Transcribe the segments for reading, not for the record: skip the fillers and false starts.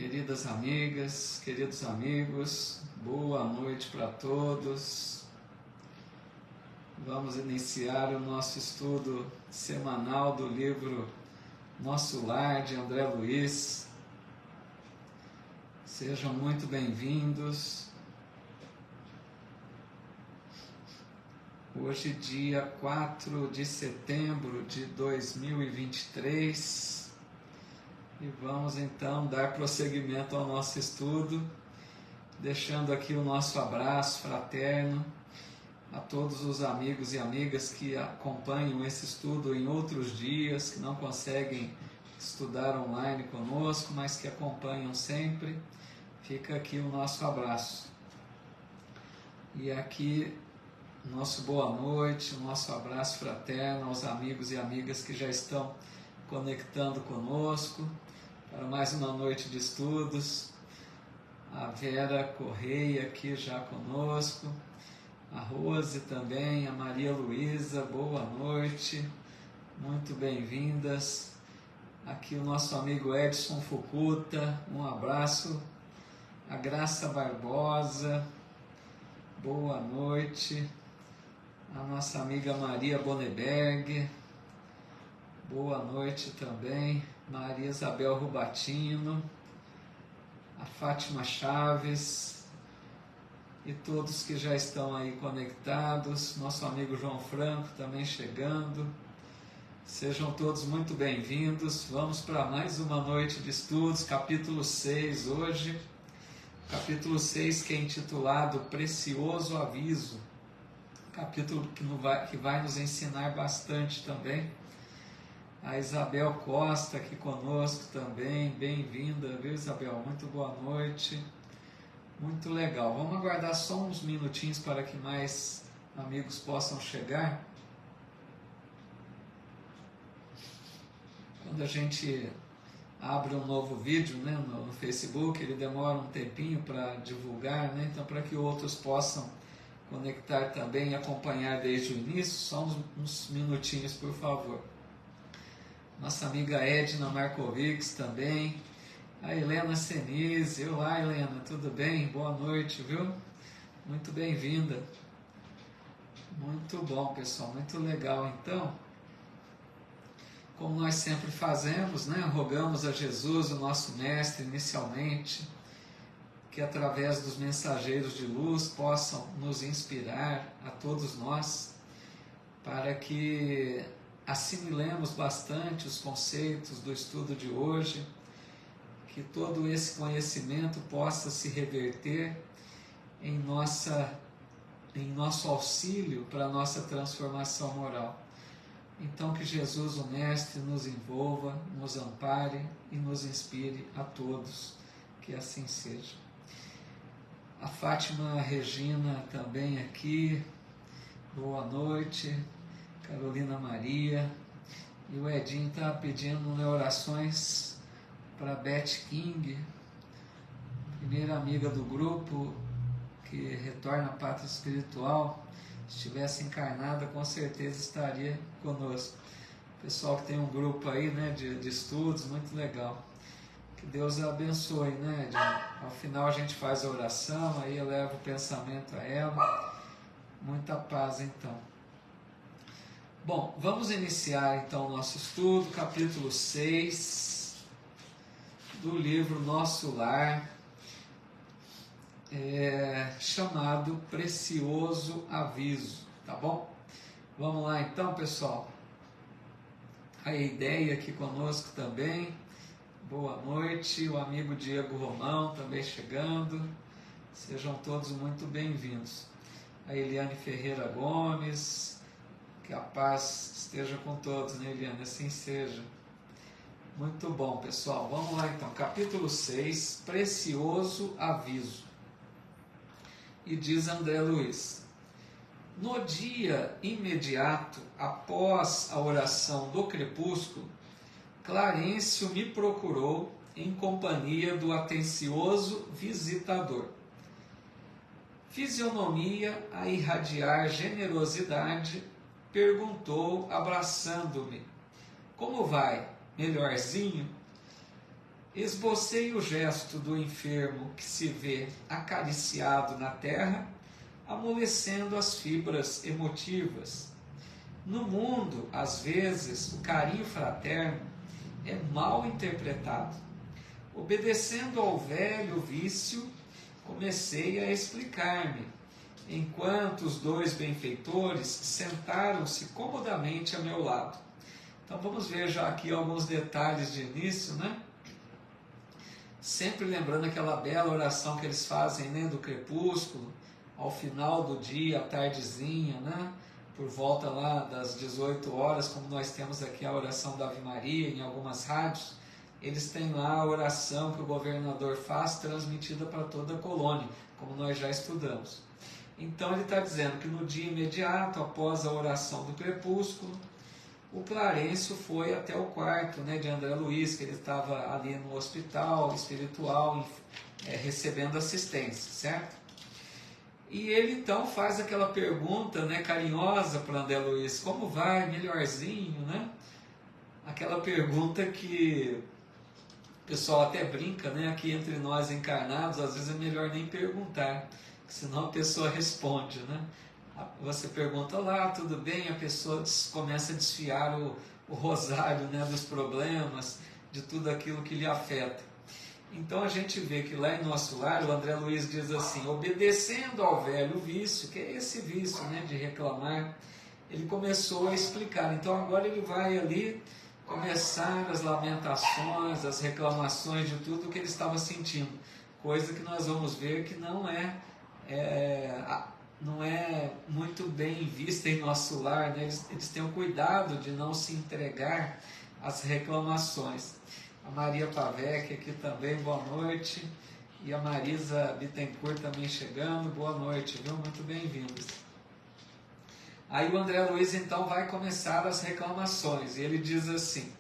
Queridas amigas, queridos amigos, boa noite para todos. Vamos iniciar o nosso estudo semanal do livro Nosso Lar, de André Luiz. Sejam muito bem-vindos. Hoje, dia 4 de setembro de 2023, e vamos então dar prosseguimento ao nosso estudo, deixando aqui o nosso abraço fraterno a todos os amigos e amigas que acompanham esse estudo em outros dias, que não conseguem estudar online conosco, mas que acompanham sempre. Fica aqui o nosso abraço. E aqui nosso boa noite, nosso abraço fraterno aos amigos e amigas que já estão conectando conosco para mais uma noite de estudos. A Vera Correia aqui já conosco, a Rose também, a Maria Luísa, boa noite, muito bem-vindas. Aqui o nosso amigo Edson Fukuta, um abraço. A Graça Barbosa, boa noite. A nossa amiga Maria Boneberg, boa noite também. Maria Isabel Rubatino, a Fátima Chaves e todos que já estão aí conectados. Nosso amigo João Franco também chegando. Sejam todos muito bem-vindos. Vamos para mais uma noite de estudos, capítulo 6 hoje. Capítulo 6 que é intitulado Precioso Aviso. Capítulo que vai nos ensinar bastante também. A Isabel Costa aqui conosco também, bem-vinda, viu, Isabel? Muito boa noite, muito legal. Vamos aguardar só uns minutinhos para que mais amigos possam chegar. Quando a gente abre um novo vídeo, né, no Facebook, ele demora um tempinho para divulgar, né? Então, para que outros possam conectar também e acompanhar desde o início, só uns minutinhos, por favor. Nossa amiga Edna Markovics também, a Helena Senise. Olá, Helena, tudo bem? Boa noite, viu? Muito bem-vinda. Muito bom, pessoal, muito legal. Então, como nós sempre fazemos, né, rogamos a Jesus, o nosso Mestre, inicialmente, que através dos mensageiros de luz possam nos inspirar a todos nós, para que assimilemos bastante os conceitos do estudo de hoje, que todo esse conhecimento possa se reverter em nosso auxílio para a nossa transformação moral. Então que Jesus, o Mestre, nos envolva, nos ampare e nos inspire a todos, que assim seja. A Fátima Regina também aqui, boa noite. Carolina Maria, e o Edinho está pedindo, né, orações para Beth King, primeira amiga do grupo que retorna à pátria espiritual. Se estivesse encarnada, com certeza estaria conosco. Pessoal que tem um grupo aí, né, de estudos, muito legal. Que Deus a abençoe, né, Edinho? Ao final a gente faz a oração, aí eleva o pensamento a ela. Muita paz, então. Bom, vamos iniciar então o nosso estudo, capítulo 6 do livro Nosso Lar, chamado Precioso Aviso, tá bom? Vamos lá então, pessoal. A ideia aqui conosco também, boa noite, o amigo Diego Romão também chegando, sejam todos muito bem-vindos. A Eliane Ferreira Gomes, que a paz esteja com todos, né, Eliane? Assim seja. Muito bom, pessoal. Vamos lá, então. Capítulo 6, Precioso Aviso. E diz André Luiz: no dia imediato após a oração do crepúsculo, Clarencio me procurou em companhia do atencioso visitador. Fisionomia a irradiar generosidade, perguntou, abraçando-me: como vai? Melhorzinho? Esbocei o gesto do enfermo que se vê acariciado na terra, amolecendo as fibras emotivas. No mundo, às vezes, o carinho fraterno é mal interpretado. Obedecendo ao velho vício, comecei a explicar-me, enquanto os dois benfeitores sentaram-se comodamente a meu lado. Então vamos ver já aqui alguns detalhes de início, né? Sempre lembrando aquela bela oração que eles fazem, né, do crepúsculo, ao final do dia, à tardezinha, né? Por volta lá das 18 horas, como nós temos aqui a oração da Ave Maria em algumas rádios, eles têm lá a oração que o governador faz, transmitida para toda a colônia, como nós já estudamos. Então ele está dizendo que no dia imediato, após a oração do crepúsculo, o Clarencio foi até o quarto, né, de André Luiz, que ele estava ali no hospital espiritual, recebendo assistência, certo? E ele então faz aquela pergunta, né, carinhosa para André Luiz: como vai, melhorzinho, né? Aquela pergunta que o pessoal até brinca, né, aqui entre nós encarnados, às vezes é melhor nem perguntar, senão a pessoa responde, né? Você pergunta: olá, tudo bem? A pessoa começa a desfiar o rosário, né, dos problemas, de tudo aquilo que lhe afeta. Então a gente vê que lá em Nosso Lar, o André Luiz diz assim: obedecendo ao velho vício, que é esse vício, né, de reclamar, ele começou a explicar. Então agora ele vai ali começar as lamentações, as reclamações de tudo que ele estava sentindo, coisa que nós vamos ver que não é muito bem vista em Nosso Lar, né? Eles têm o cuidado de não se entregar às reclamações. A Maria Pavec aqui também, boa noite. E a Marisa Bittencourt também chegando, boa noite, viu? Muito bem-vindos. Aí o André Luiz então vai começar as reclamações, e ele diz assim: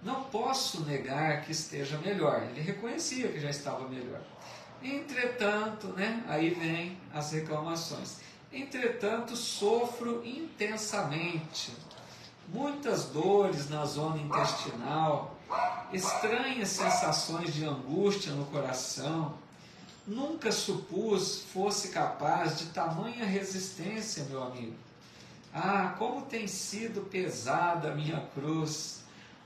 não posso negar que esteja melhor. Ele reconhecia que já estava melhor. Entretanto, né, aí vem as reclamações. Entretanto, sofro intensamente, muitas dores na zona intestinal, estranhas sensações de angústia no coração. Nunca supus fosse capaz de tamanha resistência, meu amigo. Ah, como tem sido pesada a minha cruz!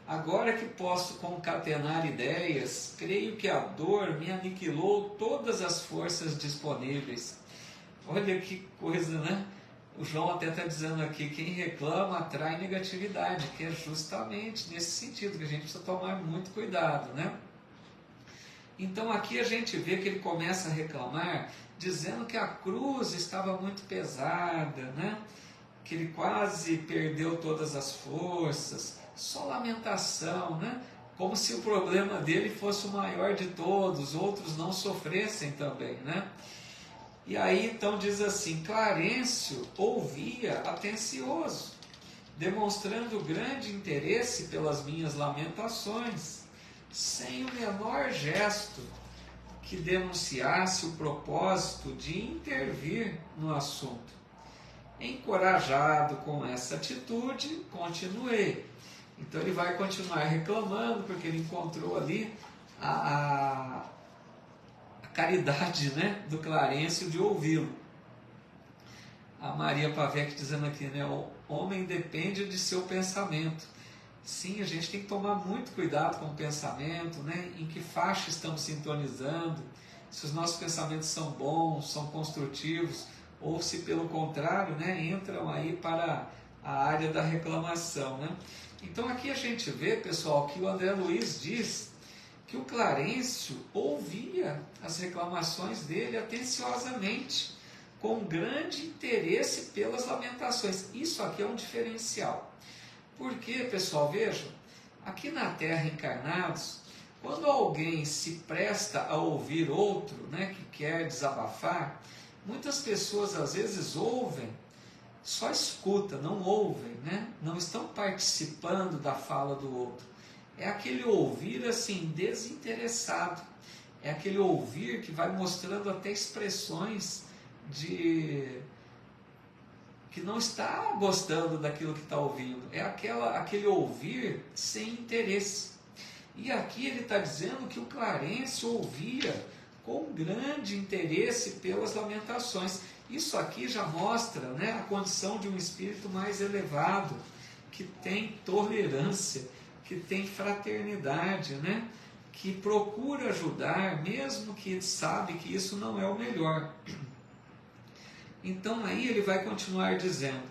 Agora que posso concatenar ideias, creio que a dor me aniquilou todas as forças disponíveis. Olha que coisa, né? O João até está dizendo aqui: quem reclama atrai negatividade, que é justamente nesse sentido que a gente precisa tomar muito cuidado, né? Então aqui a gente vê que ele começa a reclamar, dizendo que a cruz estava muito pesada, né? Que ele quase perdeu todas as forças, só lamentação, né? Como se o problema dele fosse o maior de todos, outros não sofressem também, né? E aí então diz assim: Clarencio ouvia atencioso, demonstrando grande interesse pelas minhas lamentações, sem o menor gesto que denunciasse o propósito de intervir no assunto. Encorajado com essa atitude, continuei. Então ele vai continuar reclamando, porque ele encontrou ali a caridade, né, do Clarencio de ouvi-lo. A Maria Pavec dizendo aqui, né, o homem depende de seu pensamento. Sim, a gente tem que tomar muito cuidado com o pensamento, né, em que faixa estamos sintonizando, se os nossos pensamentos são bons, são construtivos, ou se pelo contrário, né, entram aí para a área da reclamação, né? Então aqui a gente vê, pessoal, que o André Luiz diz que o Clarencio ouvia as reclamações dele atenciosamente, com grande interesse pelas lamentações. Isso aqui é um diferencial. Porque, pessoal, vejam, aqui na Terra encarnados, quando alguém se presta a ouvir outro, né, que quer desabafar, muitas pessoas às vezes ouvem, só escuta, não ouvem, né? Não estão participando da fala do outro. É aquele ouvir assim, desinteressado. É aquele ouvir que vai mostrando até expressões de que não está gostando daquilo que está ouvindo. É aquele ouvir sem interesse. E aqui ele está dizendo que o Clarence ouvia com grande interesse pelas lamentações. Isso aqui já mostra, né, a condição de um espírito mais elevado, que tem tolerância, que tem fraternidade, né, que procura ajudar, mesmo que sabe que isso não é o melhor. Então aí ele vai continuar dizendo: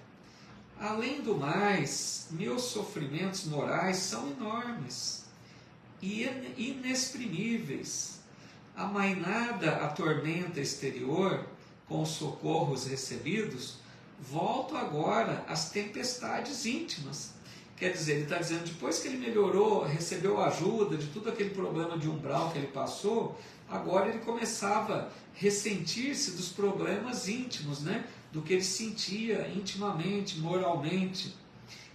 além do mais, meus sofrimentos morais são enormes e inexprimíveis. Amainada a tormenta exterior, com os socorros recebidos, volto agora às tempestades íntimas. Quer dizer, ele está dizendo, depois que ele melhorou, recebeu ajuda de todo aquele problema de umbral que ele passou, agora ele começava a ressentir-se dos problemas íntimos, né? Do que ele sentia intimamente, moralmente.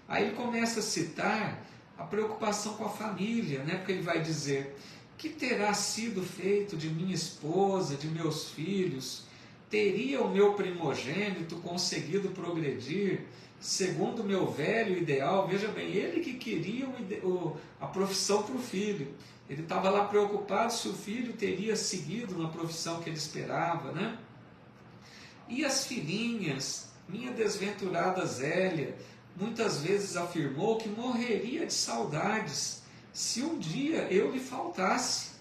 Aí ele começa a citar a preocupação com a família, né? Porque ele vai dizer: que terá sido feito de minha esposa, de meus filhos? Teria o meu primogênito conseguido progredir segundo o meu velho ideal? Veja bem, ele que queria a profissão para o filho. Ele estava lá preocupado se o filho teria seguido na profissão que ele esperava, né? E as filhinhas, minha desventurada Zélia, muitas vezes afirmou que morreria de saudades se um dia eu lhe faltasse.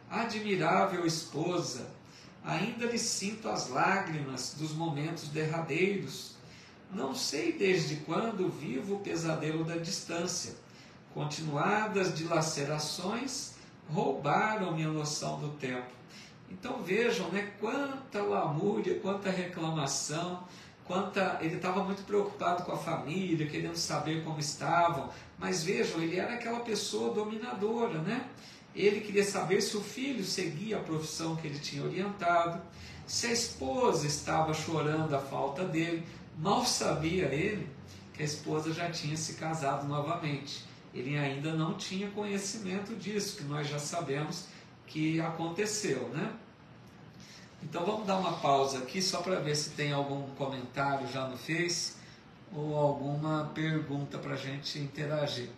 Admirável esposa, ainda lhe sinto as lágrimas dos momentos derradeiros. Não sei desde quando vivo o pesadelo da distância. Continuadas dilacerações roubaram-me a noção do tempo. Então vejam, né, quanta lamúria, quanta reclamação, ele estava muito preocupado com a família, querendo saber como estavam, mas vejam, ele era aquela pessoa dominadora, né? Ele queria saber se o filho seguia a profissão que ele tinha orientado, se a esposa estava chorando a falta dele. Mal sabia ele que a esposa já tinha se casado novamente. Ele ainda não tinha conhecimento disso, que nós já sabemos que aconteceu, né? Então vamos dar uma pausa aqui só para ver se tem algum comentário já no Face ou alguma pergunta para a gente interagir.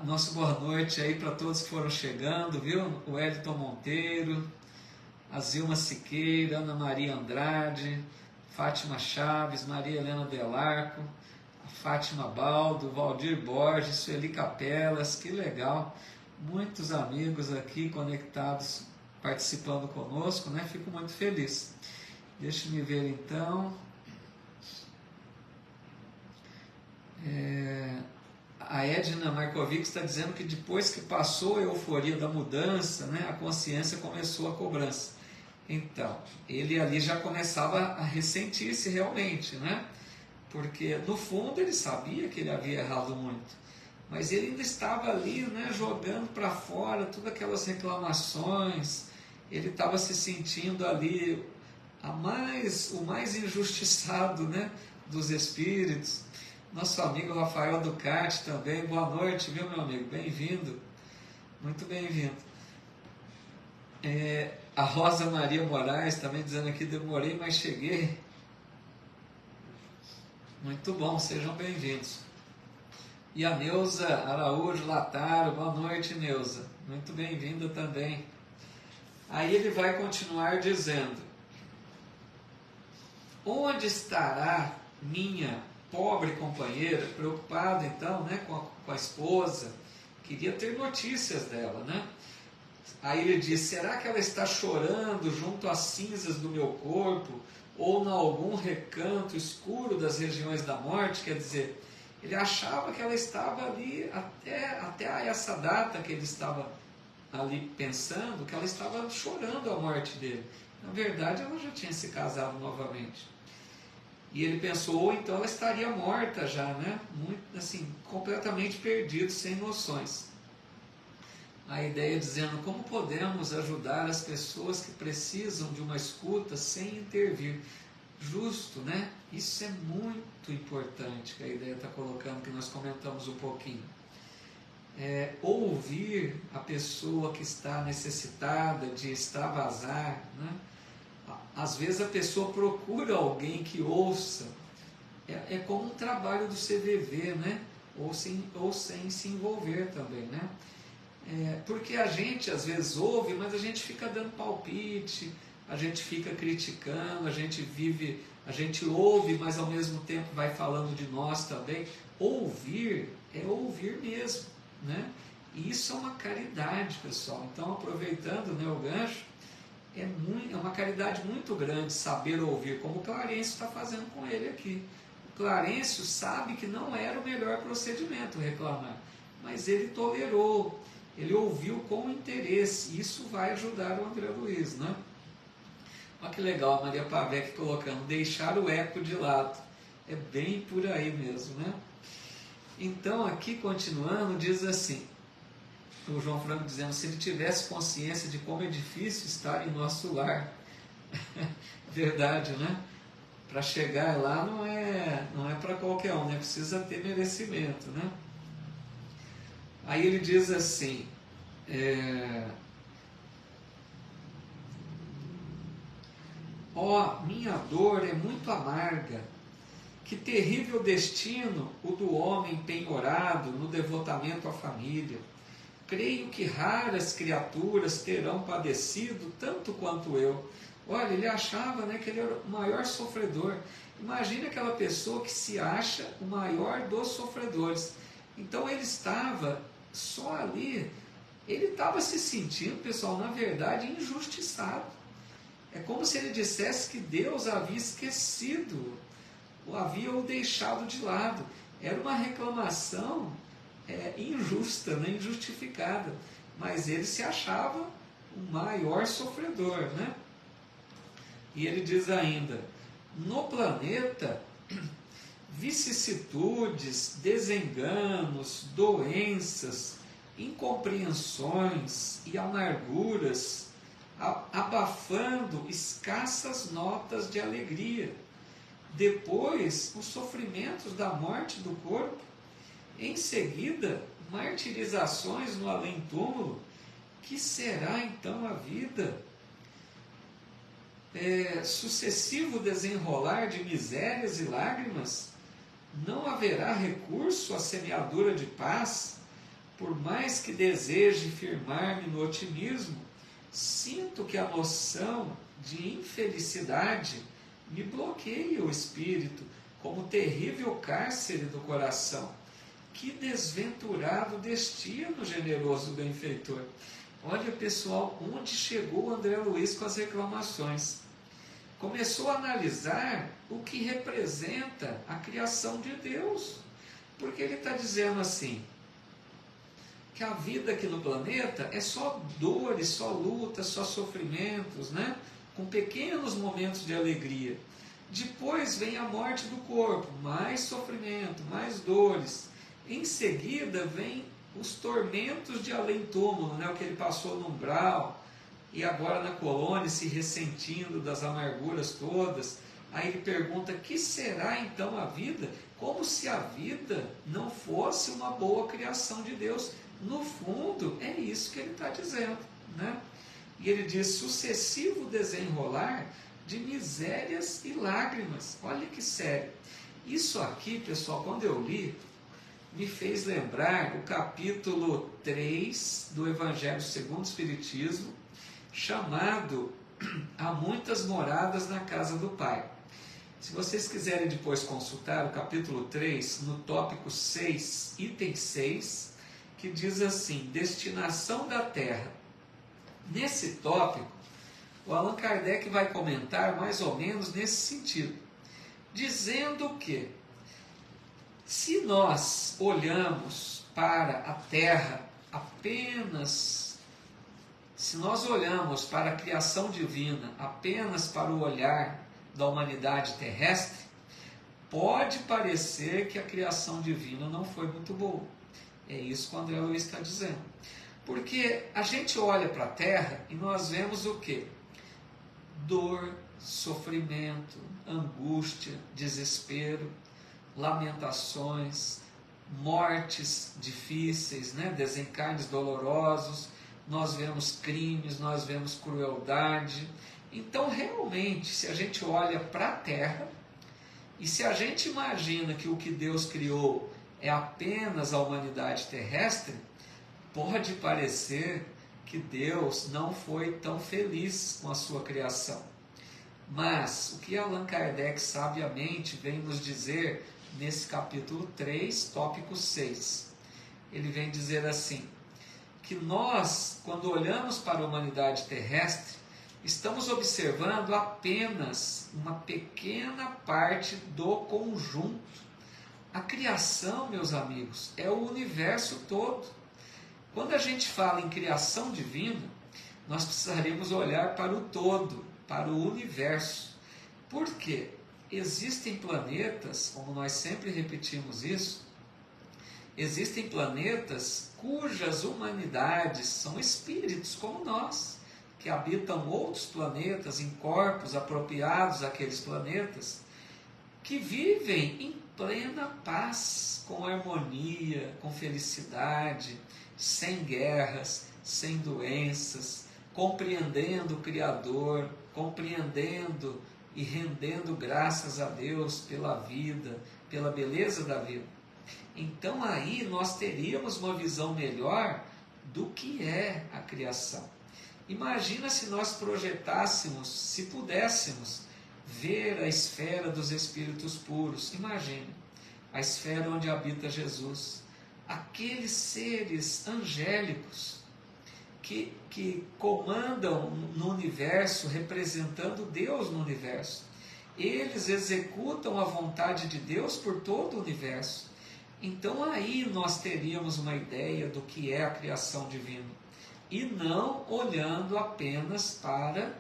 Nossa boa noite aí para todos que foram chegando, viu? O Elton Monteiro, a Zilma Siqueira, Ana Maria Andrade, Fátima Chaves, Maria Helena Delarco, a Fátima Baldo, Valdir Borges, Sueli Capelas, que legal! Muitos amigos aqui conectados, participando conosco, né? Fico muito feliz. Deixa-me ver então. A Edna Markovic está dizendo que depois que passou a euforia da mudança, né, a consciência começou a cobrança. Então, ele ali já começava a ressentir-se realmente, né? Porque no fundo ele sabia que ele havia errado muito, mas ele ainda estava ali, né, jogando para fora todas aquelas reclamações. Ele estava se sentindo ali o mais injustiçado, né, dos espíritos. Nosso amigo Rafael Ducati também, boa noite, viu, meu amigo? Bem-vindo, muito bem-vindo. A Rosa Maria Moraes também dizendo aqui, demorei, mas cheguei. Muito bom, sejam bem-vindos. E a Neuza Araújo Lataro, boa noite, Neuza, muito bem-vinda também. Aí ele vai continuar dizendo: onde estará minha pobre companheira? Preocupado então, né, com a esposa, queria ter notícias dela, né? Aí ele diz: será que ela está chorando junto às cinzas do meu corpo, ou em algum recanto escuro das regiões da morte? Quer dizer, ele achava que ela estava ali até essa data que ele estava ali pensando, que ela estava chorando a morte dele. Na verdade, ela já tinha se casado novamente. E ele pensou, ou então ela estaria morta já, né? Muito, assim, completamente perdido, sem noções. A ideia dizendo, como podemos ajudar as pessoas que precisam de uma escuta sem intervir? Justo, né? Isso é muito importante que a ideia está colocando, que nós comentamos um pouquinho. Ouvir a pessoa que está necessitada de extravasar, né? Às vezes a pessoa procura alguém que ouça. É como um trabalho do CVV, né? Ou sem se envolver também, né? Porque a gente às vezes ouve, mas a gente fica dando palpite, a gente fica criticando, a gente ouve, mas ao mesmo tempo vai falando de nós também. Ouvir é ouvir mesmo, né? E isso é uma caridade, pessoal. Então, aproveitando, né, o gancho, é uma caridade muito grande saber ouvir, como o Clarencio está fazendo com ele aqui. O Clarencio sabe que não era o melhor procedimento reclamar, mas ele tolerou, ele ouviu com interesse. Isso vai ajudar o André Luiz, né? Olha que legal a Maria Pavec colocando, deixar o eco de lado. É bem por aí mesmo, né? Então, aqui continuando, diz assim, o João Franco dizendo, se ele tivesse consciência de como é difícil estar em nosso lar. Verdade, né? Para chegar lá não é para qualquer um, né? Precisa ter merecimento, né? Aí ele diz assim, minha dor é muito amarga, que terrível destino o do homem penhorado no devotamento à família. Creio que raras criaturas terão padecido tanto quanto eu. Olha, ele achava, né, que ele era o maior sofredor. Imagina aquela pessoa que se acha o maior dos sofredores. Então ele estava só ali, ele estava se sentindo, pessoal, na verdade, injustiçado. É como se ele dissesse que Deus havia esquecido, ou havia o deixado de lado. Era uma reclamação injusta, né? Injustificada. Mas ele se achava o maior sofredor, né? E ele diz ainda, no planeta, vicissitudes, desenganos, doenças, incompreensões e amarguras, abafando escassas notas de alegria. Depois, os sofrimentos da morte do corpo. Em seguida, martirizações no além-túmulo. Que será então a vida? Sucessivo desenrolar de misérias e lágrimas. Não haverá recurso à semeadura de paz. Por mais que deseje firmar-me no otimismo, sinto que a noção de infelicidade me bloqueia o espírito como terrível cárcere do coração. Que desventurado destino generoso benfeitor. Olha, pessoal, onde chegou o André Luiz com as reclamações. Começou a analisar o que representa a criação de Deus. Porque ele está dizendo assim, que a vida aqui no planeta é só dores, só lutas, só sofrimentos, né? Com pequenos momentos de alegria. Depois vem a morte do corpo, mais sofrimento, mais dores. Em seguida vem os tormentos de além-túmulo, né? O que ele passou no umbral e agora na colônia se ressentindo das amarguras todas. Aí ele pergunta, que será então a vida? Como se a vida não fosse uma boa criação de Deus. No fundo, é isso que ele está dizendo, né? E ele diz, sucessivo desenrolar de misérias e lágrimas. Olha que sério. Isso aqui, pessoal, quando eu li, me fez lembrar o capítulo 3 do Evangelho segundo o Espiritismo, chamado Há Muitas Moradas na Casa do Pai. Se vocês quiserem depois consultar o capítulo 3, no tópico 6, item 6, que diz assim, destinação da terra. Nesse tópico, o Allan Kardec vai comentar mais ou menos nesse sentido, dizendo que, se nós olhamos para a terra apenas, se nós olhamos para a criação divina apenas para o olhar da humanidade terrestre, pode parecer que a criação divina não foi muito boa. É isso que o André Luiz está dizendo. Porque a gente olha para a terra e nós vemos o quê? Dor, sofrimento, angústia, desespero, lamentações, mortes difíceis, né? Desencarnes dolorosos, nós vemos crimes, nós vemos crueldade. Então, realmente, se a gente olha para a terra e se a gente imagina que o que Deus criou é apenas a humanidade terrestre, pode parecer que Deus não foi tão feliz com a sua criação. Mas o que Allan Kardec sabiamente vem nos dizer nesse capítulo 3, tópico 6, ele vem dizer assim, que nós, quando olhamos para a humanidade terrestre, estamos observando apenas uma pequena parte do conjunto. A criação, meus amigos, é o universo todo. Quando a gente fala em criação divina, nós precisaremos olhar para o todo, para o universo. Por quê? Existem planetas, como nós sempre repetimos isso, existem planetas cujas humanidades são espíritos como nós, que habitam outros planetas em corpos apropriados àqueles planetas, que vivem em plena paz, com harmonia, com felicidade, sem guerras, sem doenças, compreendendo o Criador, compreendendo e rendendo graças a Deus pela vida, pela beleza da vida. Então aí nós teríamos uma visão melhor do que é a criação. Imagina se nós projetássemos, se pudéssemos ver a esfera dos espíritos puros. Imagine a esfera onde habita Jesus, aqueles seres angélicos que comandam no universo, representando Deus no universo. Eles executam a vontade de Deus por todo o universo. Então aí nós teríamos uma ideia do que é a criação divina. E não olhando apenas para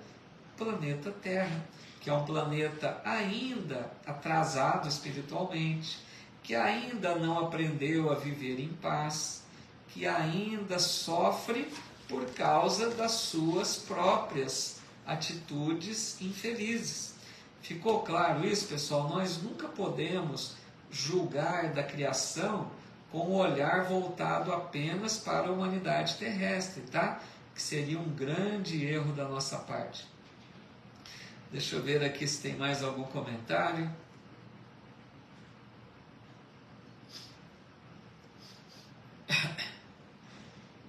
o planeta Terra, que é um planeta ainda atrasado espiritualmente, que ainda não aprendeu a viver em paz, que ainda sofre por causa das suas próprias atitudes infelizes. Ficou claro isso, pessoal? Nós nunca podemos julgar da criação com o olhar voltado apenas para a humanidade terrestre, tá? Que seria um grande erro da nossa parte. Deixa eu ver aqui se tem mais algum comentário.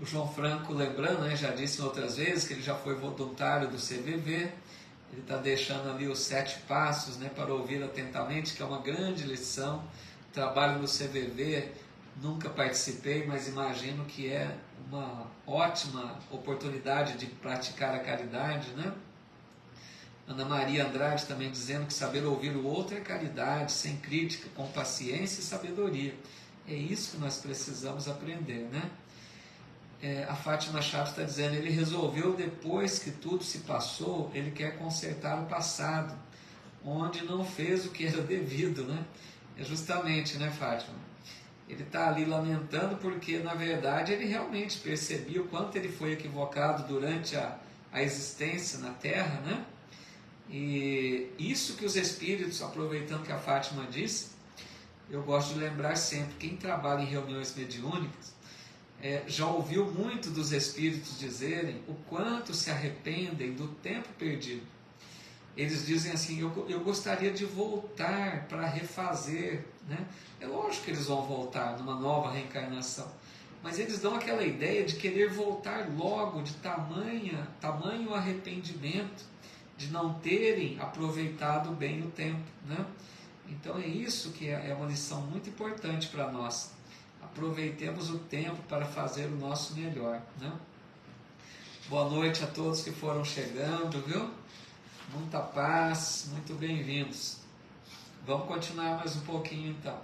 O João Franco, lembrando, né, já disse outras vezes que ele já foi voluntário do CVV. Ele está deixando ali os 7 passos, né, para ouvir atentamente, que é uma grande lição. Trabalho no CVV, nunca participei, mas imagino que é uma ótima oportunidade de praticar a caridade, né? Ana Maria Andrade também dizendo que saber ouvir o outro é caridade, sem crítica, com paciência e sabedoria. É isso que nós precisamos aprender, né? A Fátima Chaves está dizendo, ele resolveu depois que tudo se passou, ele quer consertar o passado, onde não fez o que era devido, né? É justamente, né, Fátima? Ele está ali lamentando porque, na verdade, ele realmente percebia o quanto ele foi equivocado durante a existência na Terra, né? E isso que os espíritos, aproveitando que a Fátima disse, eu gosto de lembrar sempre, quem trabalha em reuniões mediúnicas, já ouviu muito dos espíritos dizerem o quanto se arrependem do tempo perdido. Eles dizem assim, eu gostaria de voltar para refazer, né? É lógico que eles vão voltar numa nova reencarnação, mas eles dão aquela ideia de querer voltar logo, de tamanho arrependimento, de não terem aproveitado bem o tempo, né? Então é isso que é uma lição muito importante para nós. Aproveitemos o tempo para fazer o nosso melhor, né? Boa noite a todos que foram chegando, viu? Muita paz, muito bem-vindos. Vamos continuar mais um pouquinho então.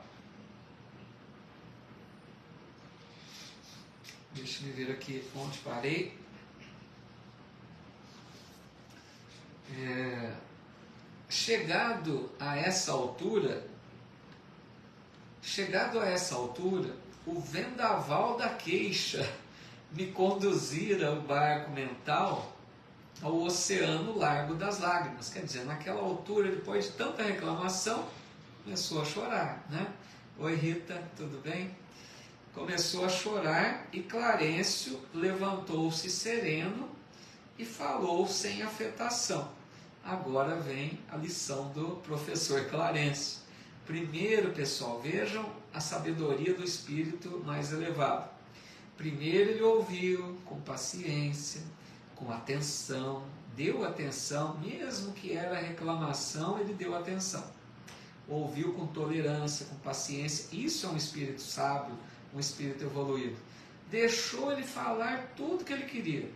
Deixa eu ver aqui onde parei. Chegado a essa altura, o vendaval da queixa me conduzira o barco mental ao oceano largo das lágrimas. Quer dizer, naquela altura, depois de tanta reclamação, começou a chorar, né? Oi, Rita, tudo bem? Começou a chorar e Clarencio levantou-se sereno e falou sem afetação. Agora vem a lição do professor Clarencio. Primeiro, pessoal, vejam a sabedoria do espírito mais elevado. Primeiro ele ouviu com paciência, com atenção, deu atenção, mesmo que era reclamação, ele deu atenção. Ouviu com tolerância, com paciência. Isso é um espírito sábio, um espírito evoluído. Deixou ele falar tudo que ele queria.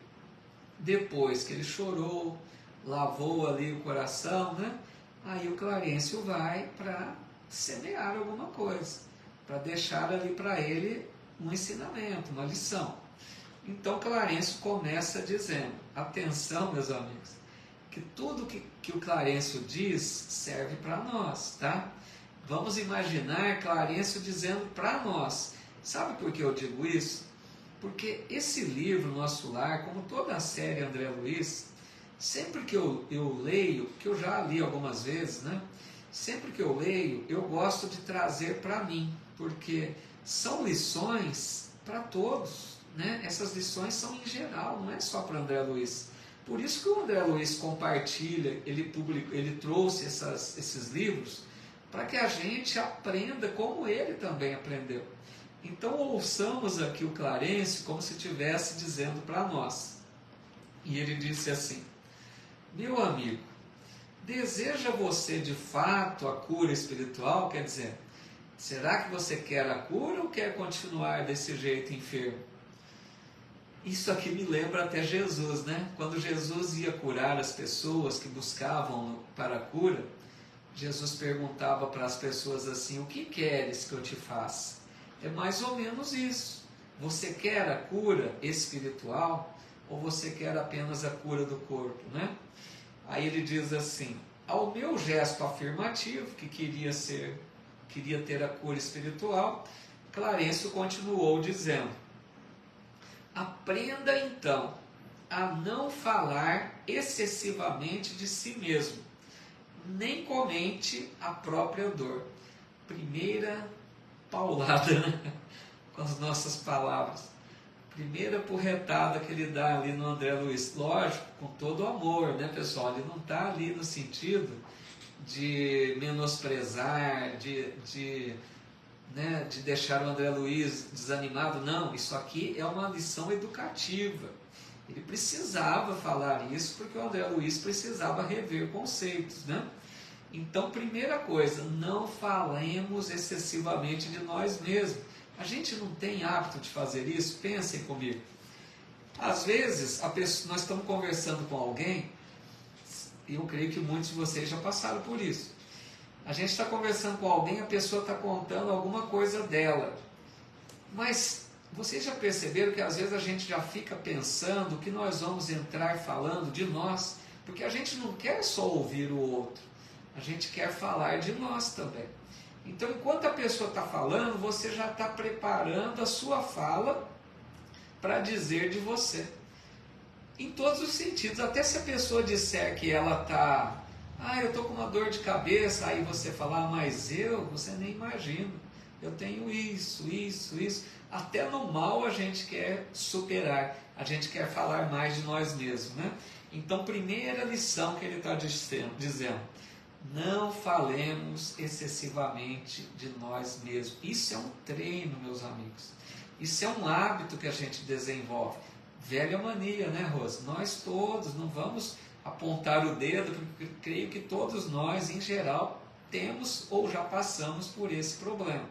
Depois que ele chorou, lavou ali o coração, né? Aí o Clarencio vai para semear alguma coisa, para deixar ali para ele um ensinamento, uma lição. Então Clarencio começa dizendo, atenção meus amigos, que tudo que o Clarencio diz serve para nós, tá? Vamos imaginar Clarencio dizendo para nós. Sabe por que eu digo isso? Porque esse livro, Nosso Lar, como toda a série André Luiz, sempre que eu leio, que eu já li algumas vezes, né? Sempre que eu leio, eu gosto de trazer para mim, porque são lições para todos, né? Essas lições são em geral, não é só para André Luiz. Por isso que o André Luiz compartilha, ele trouxe esses livros para que a gente aprenda como ele também aprendeu. Então ouçamos aqui o Clarencio como se estivesse dizendo para nós. E ele disse assim: meu amigo, deseja você de fato a cura espiritual? Quer dizer, será que você quer a cura ou quer continuar desse jeito enfermo? Isso aqui me lembra até Jesus, né? Quando Jesus ia curar as pessoas que buscavam para a cura, Jesus perguntava para as pessoas assim: o que queres que eu te faça? É mais ou menos isso. Você quer a cura espiritual ou você quer apenas a cura do corpo, né? Aí ele diz assim: ao meu gesto afirmativo, que queria ter a cura espiritual, Clarencio continuou dizendo: aprenda então a não falar excessivamente de si mesmo, nem comente a própria dor. Primeira paulada, né? Com as nossas palavras. Primeira porretada que ele dá ali no André Luiz. Lógico, com todo o amor, né, pessoal? Ele não está ali no sentido de menosprezar, de deixar o André Luiz desanimado. Não, isso aqui é uma lição educativa. Ele precisava falar isso porque o André Luiz precisava rever conceitos, né? Então, primeira coisa, não falemos excessivamente de nós mesmos. A gente não tem hábito de fazer isso? Pensem comigo. Às vezes, nós estamos conversando com alguém, e eu creio que muitos de vocês já passaram por isso. A gente está conversando com alguém, a pessoa está contando alguma coisa dela. Mas vocês já perceberam que às vezes a gente já fica pensando que nós vamos entrar falando de nós, porque a gente não quer só ouvir o outro, a gente quer falar de nós também. Então, enquanto a pessoa está falando, você já está preparando a sua fala para dizer de você. Em todos os sentidos. Até se a pessoa disser que ela está... eu estou com uma dor de cabeça. Aí você fala, mas você nem imagina. Eu tenho isso. Até no mal a gente quer superar. A gente quer falar mais de nós mesmos, né? Então, primeira lição que ele está dizendo: não falemos excessivamente de nós mesmos. Isso é um treino, meus amigos. Isso é um hábito que a gente desenvolve. Velha mania, né, Rosa? Nós todos, não vamos apontar o dedo, porque creio que todos nós, em geral, temos ou já passamos por esse problema.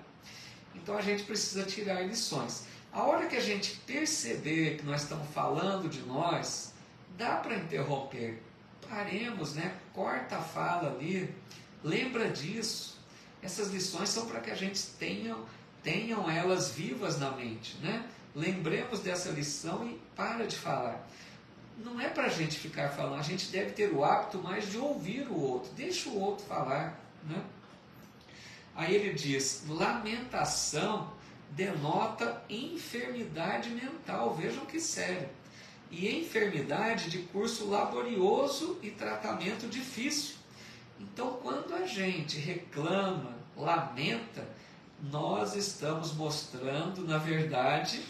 Então a gente precisa tirar lições. A hora que a gente perceber que nós estamos falando de nós, dá para interromper. Paremos, né? Corta a fala ali, lembra disso. Essas lições são para que a gente tenham elas vivas na mente, né? Lembremos dessa lição e para de falar. Não é para a gente ficar falando, a gente deve ter o hábito mais de ouvir o outro, deixa o outro falar, né? Aí ele diz, lamentação denota enfermidade mental, vejam que sério. E enfermidade de curso laborioso e tratamento difícil. Então, quando a gente reclama, lamenta, nós estamos mostrando, na verdade,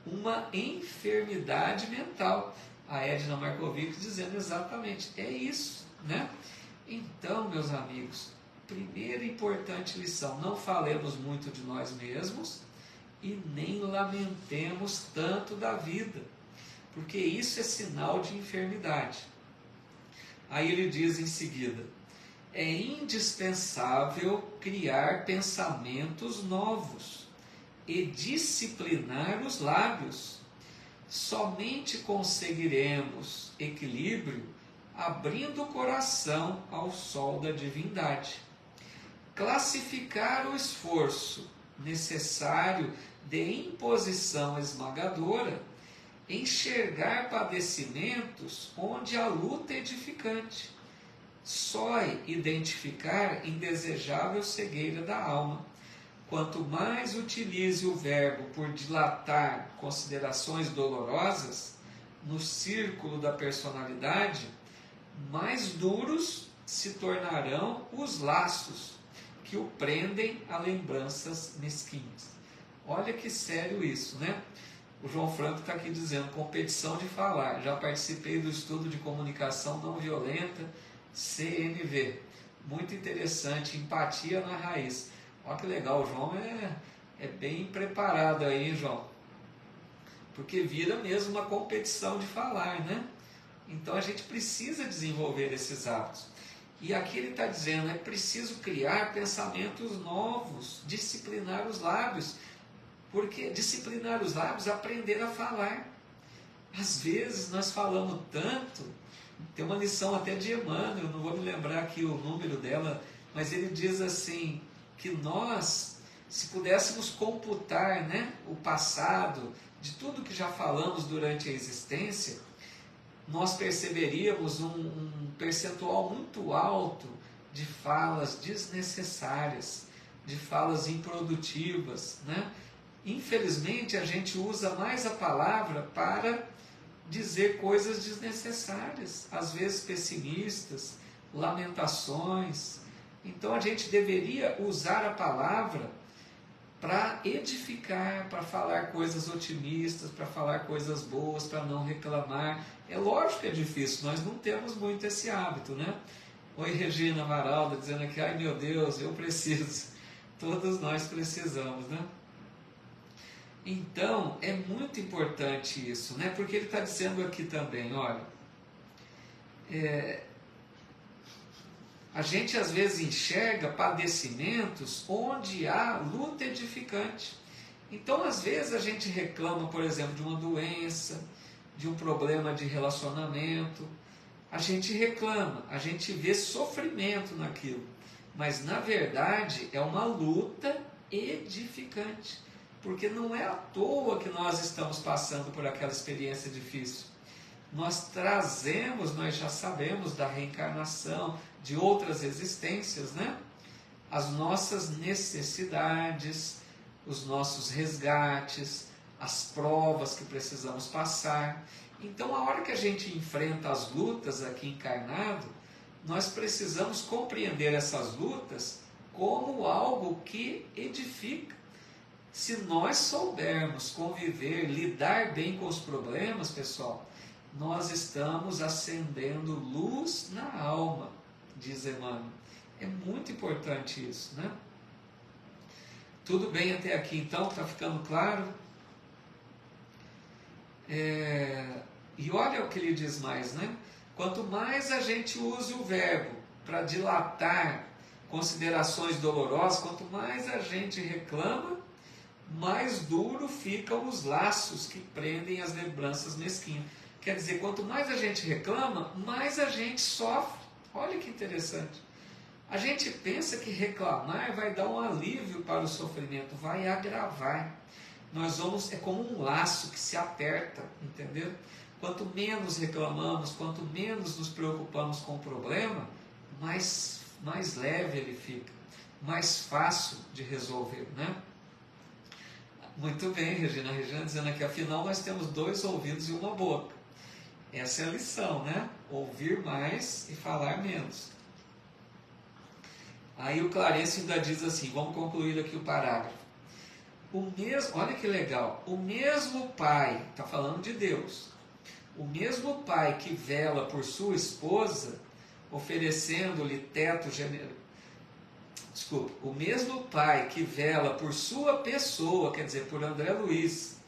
uma enfermidade mental. A Edna Markovic dizendo exatamente, é isso, né? Então, meus amigos, primeira importante lição, não falemos muito de nós mesmos e nem lamentemos tanto da vida, porque isso é sinal de enfermidade. Aí ele diz em seguida: é indispensável criar pensamentos novos e disciplinar os lábios. Somente conseguiremos equilíbrio abrindo o coração ao sol da divindade. Classificar o esforço necessário de imposição esmagadora, enxergar padecimentos onde a luta é edificante, só identificar indesejável cegueira da alma. Quanto mais utilize o verbo por dilatar considerações dolorosas no círculo da personalidade, mais duros se tornarão os laços que o prendem a lembranças mesquinhas. Olha que sério isso, né? O João Franco está aqui dizendo: competição de falar. Já participei do estudo de comunicação não violenta, CNV. Muito interessante, empatia na raiz. Olha que legal, o João é bem preparado aí, João. Porque vira mesmo uma competição de falar, né? Então a gente precisa desenvolver esses hábitos. E aqui ele está dizendo: é preciso criar pensamentos novos, disciplinar os lábios. Porque disciplinar os lábios é aprender a falar. Às vezes nós falamos tanto. Tem uma lição até de Emmanuel, não vou me lembrar aqui o número dela, mas ele diz assim, que nós, se pudéssemos computar, né, o passado, de tudo que já falamos durante a existência, nós perceberíamos um percentual muito alto de falas desnecessárias, de falas improdutivas, né? Infelizmente, a gente usa mais a palavra para dizer coisas desnecessárias, às vezes pessimistas, lamentações. Então, a gente deveria usar a palavra para edificar, para falar coisas otimistas, para falar coisas boas, para não reclamar. É lógico que é difícil, nós não temos muito esse hábito, né? Oi, Regina Varalda, dizendo aqui: ai meu Deus, eu preciso. Todos nós precisamos, né? Então, é muito importante isso, né? Porque ele está dizendo aqui também, olha, a gente às vezes enxerga padecimentos onde há luta edificante. Então, às vezes a gente reclama, por exemplo, de uma doença, de um problema de relacionamento. A gente reclama, a gente vê sofrimento naquilo. Mas, na verdade, é uma luta edificante. Porque não é à toa que nós estamos passando por aquela experiência difícil. Nós trazemos, nós já sabemos da reencarnação, de outras existências, né? As nossas necessidades, os nossos resgates, as provas que precisamos passar. Então, a hora que a gente enfrenta as lutas aqui encarnado, nós precisamos compreender essas lutas como algo que edifica. Se nós soubermos conviver, lidar bem com os problemas, pessoal, nós estamos acendendo luz na alma, diz Emmanuel. É muito importante isso, né? Tudo bem até aqui, então? Está ficando claro? E olha o que ele diz mais, né? Quanto mais a gente use o verbo para dilatar considerações dolorosas, quanto mais a gente reclama, mais duro ficam os laços que prendem as lembranças mesquinhas. Quer dizer, quanto mais a gente reclama, mais a gente sofre. Olha que interessante. A gente pensa que reclamar vai dar um alívio para o sofrimento, vai agravar. É como um laço que se aperta, entendeu? Quanto menos reclamamos, quanto menos nos preocupamos com o problema, mais leve ele fica, mais fácil de resolver, né? Muito bem, Regina. A Regina dizendo aqui: afinal nós temos 2 ouvidos e uma boca. Essa é a lição, né? Ouvir mais e falar menos. Aí o Clarence ainda diz assim, vamos concluir aqui o parágrafo. Olha que legal, o mesmo Pai, está falando de Deus, o mesmo Pai que vela por sua esposa, oferecendo-lhe teto desculpa, o mesmo Pai que vela por sua pessoa, quer dizer, por André Luiz,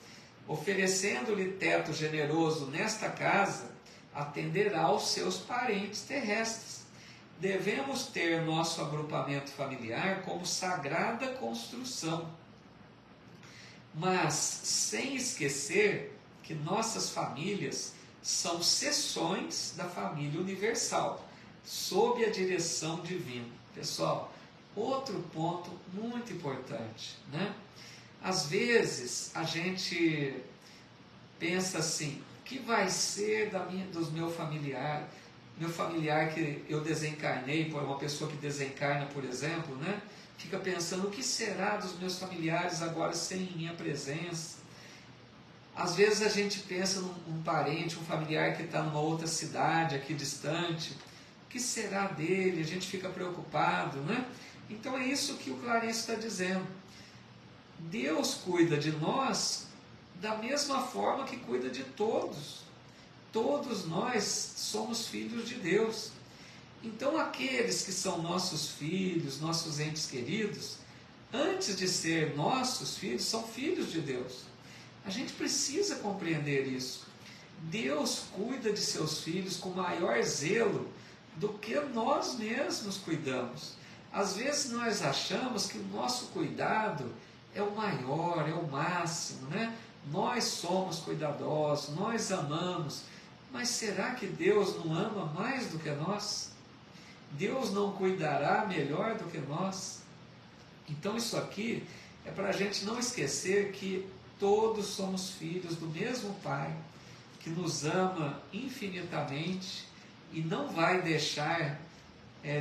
oferecendo-lhe teto generoso nesta casa, atenderá aos seus parentes terrestres. Devemos ter nosso agrupamento familiar como sagrada construção, mas sem esquecer que nossas famílias são seções da família universal, sob a direção divina. Pessoal, outro ponto muito importante, né? Às vezes a gente pensa assim, o que vai ser dos meu familiar que eu desencarnei, por uma pessoa que desencarna, por exemplo, né? Fica pensando, o que será dos meus familiares agora sem minha presença? Às vezes a gente pensa num parente, um familiar que está numa outra cidade, aqui distante, o que será dele? A gente fica preocupado, né? Então é isso que o Clarence está dizendo. Deus cuida de nós da mesma forma que cuida de todos. Todos nós somos filhos de Deus. Então aqueles que são nossos filhos, nossos entes queridos, antes de ser nossos filhos, são filhos de Deus. A gente precisa compreender isso. Deus cuida de seus filhos com maior zelo do que nós mesmos cuidamos. Às vezes nós achamos que o nosso cuidado é o maior, é o máximo, né? Nós somos cuidadosos, nós amamos, mas será que Deus não ama mais do que nós? Deus não cuidará melhor do que nós? Então isso aqui é para a gente não esquecer que todos somos filhos do mesmo Pai, que nos ama infinitamente e não vai deixar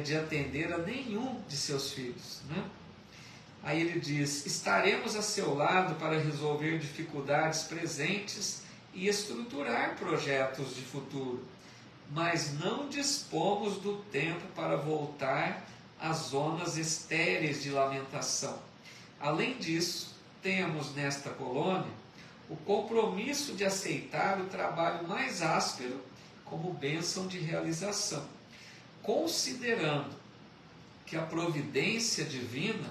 de atender a nenhum de seus filhos, né? Aí ele diz, estaremos a seu lado para resolver dificuldades presentes e estruturar projetos de futuro, mas não dispomos do tempo para voltar às zonas estéreis de lamentação. Além disso, temos nesta colônia o compromisso de aceitar o trabalho mais áspero como bênção de realização, considerando que a providência divina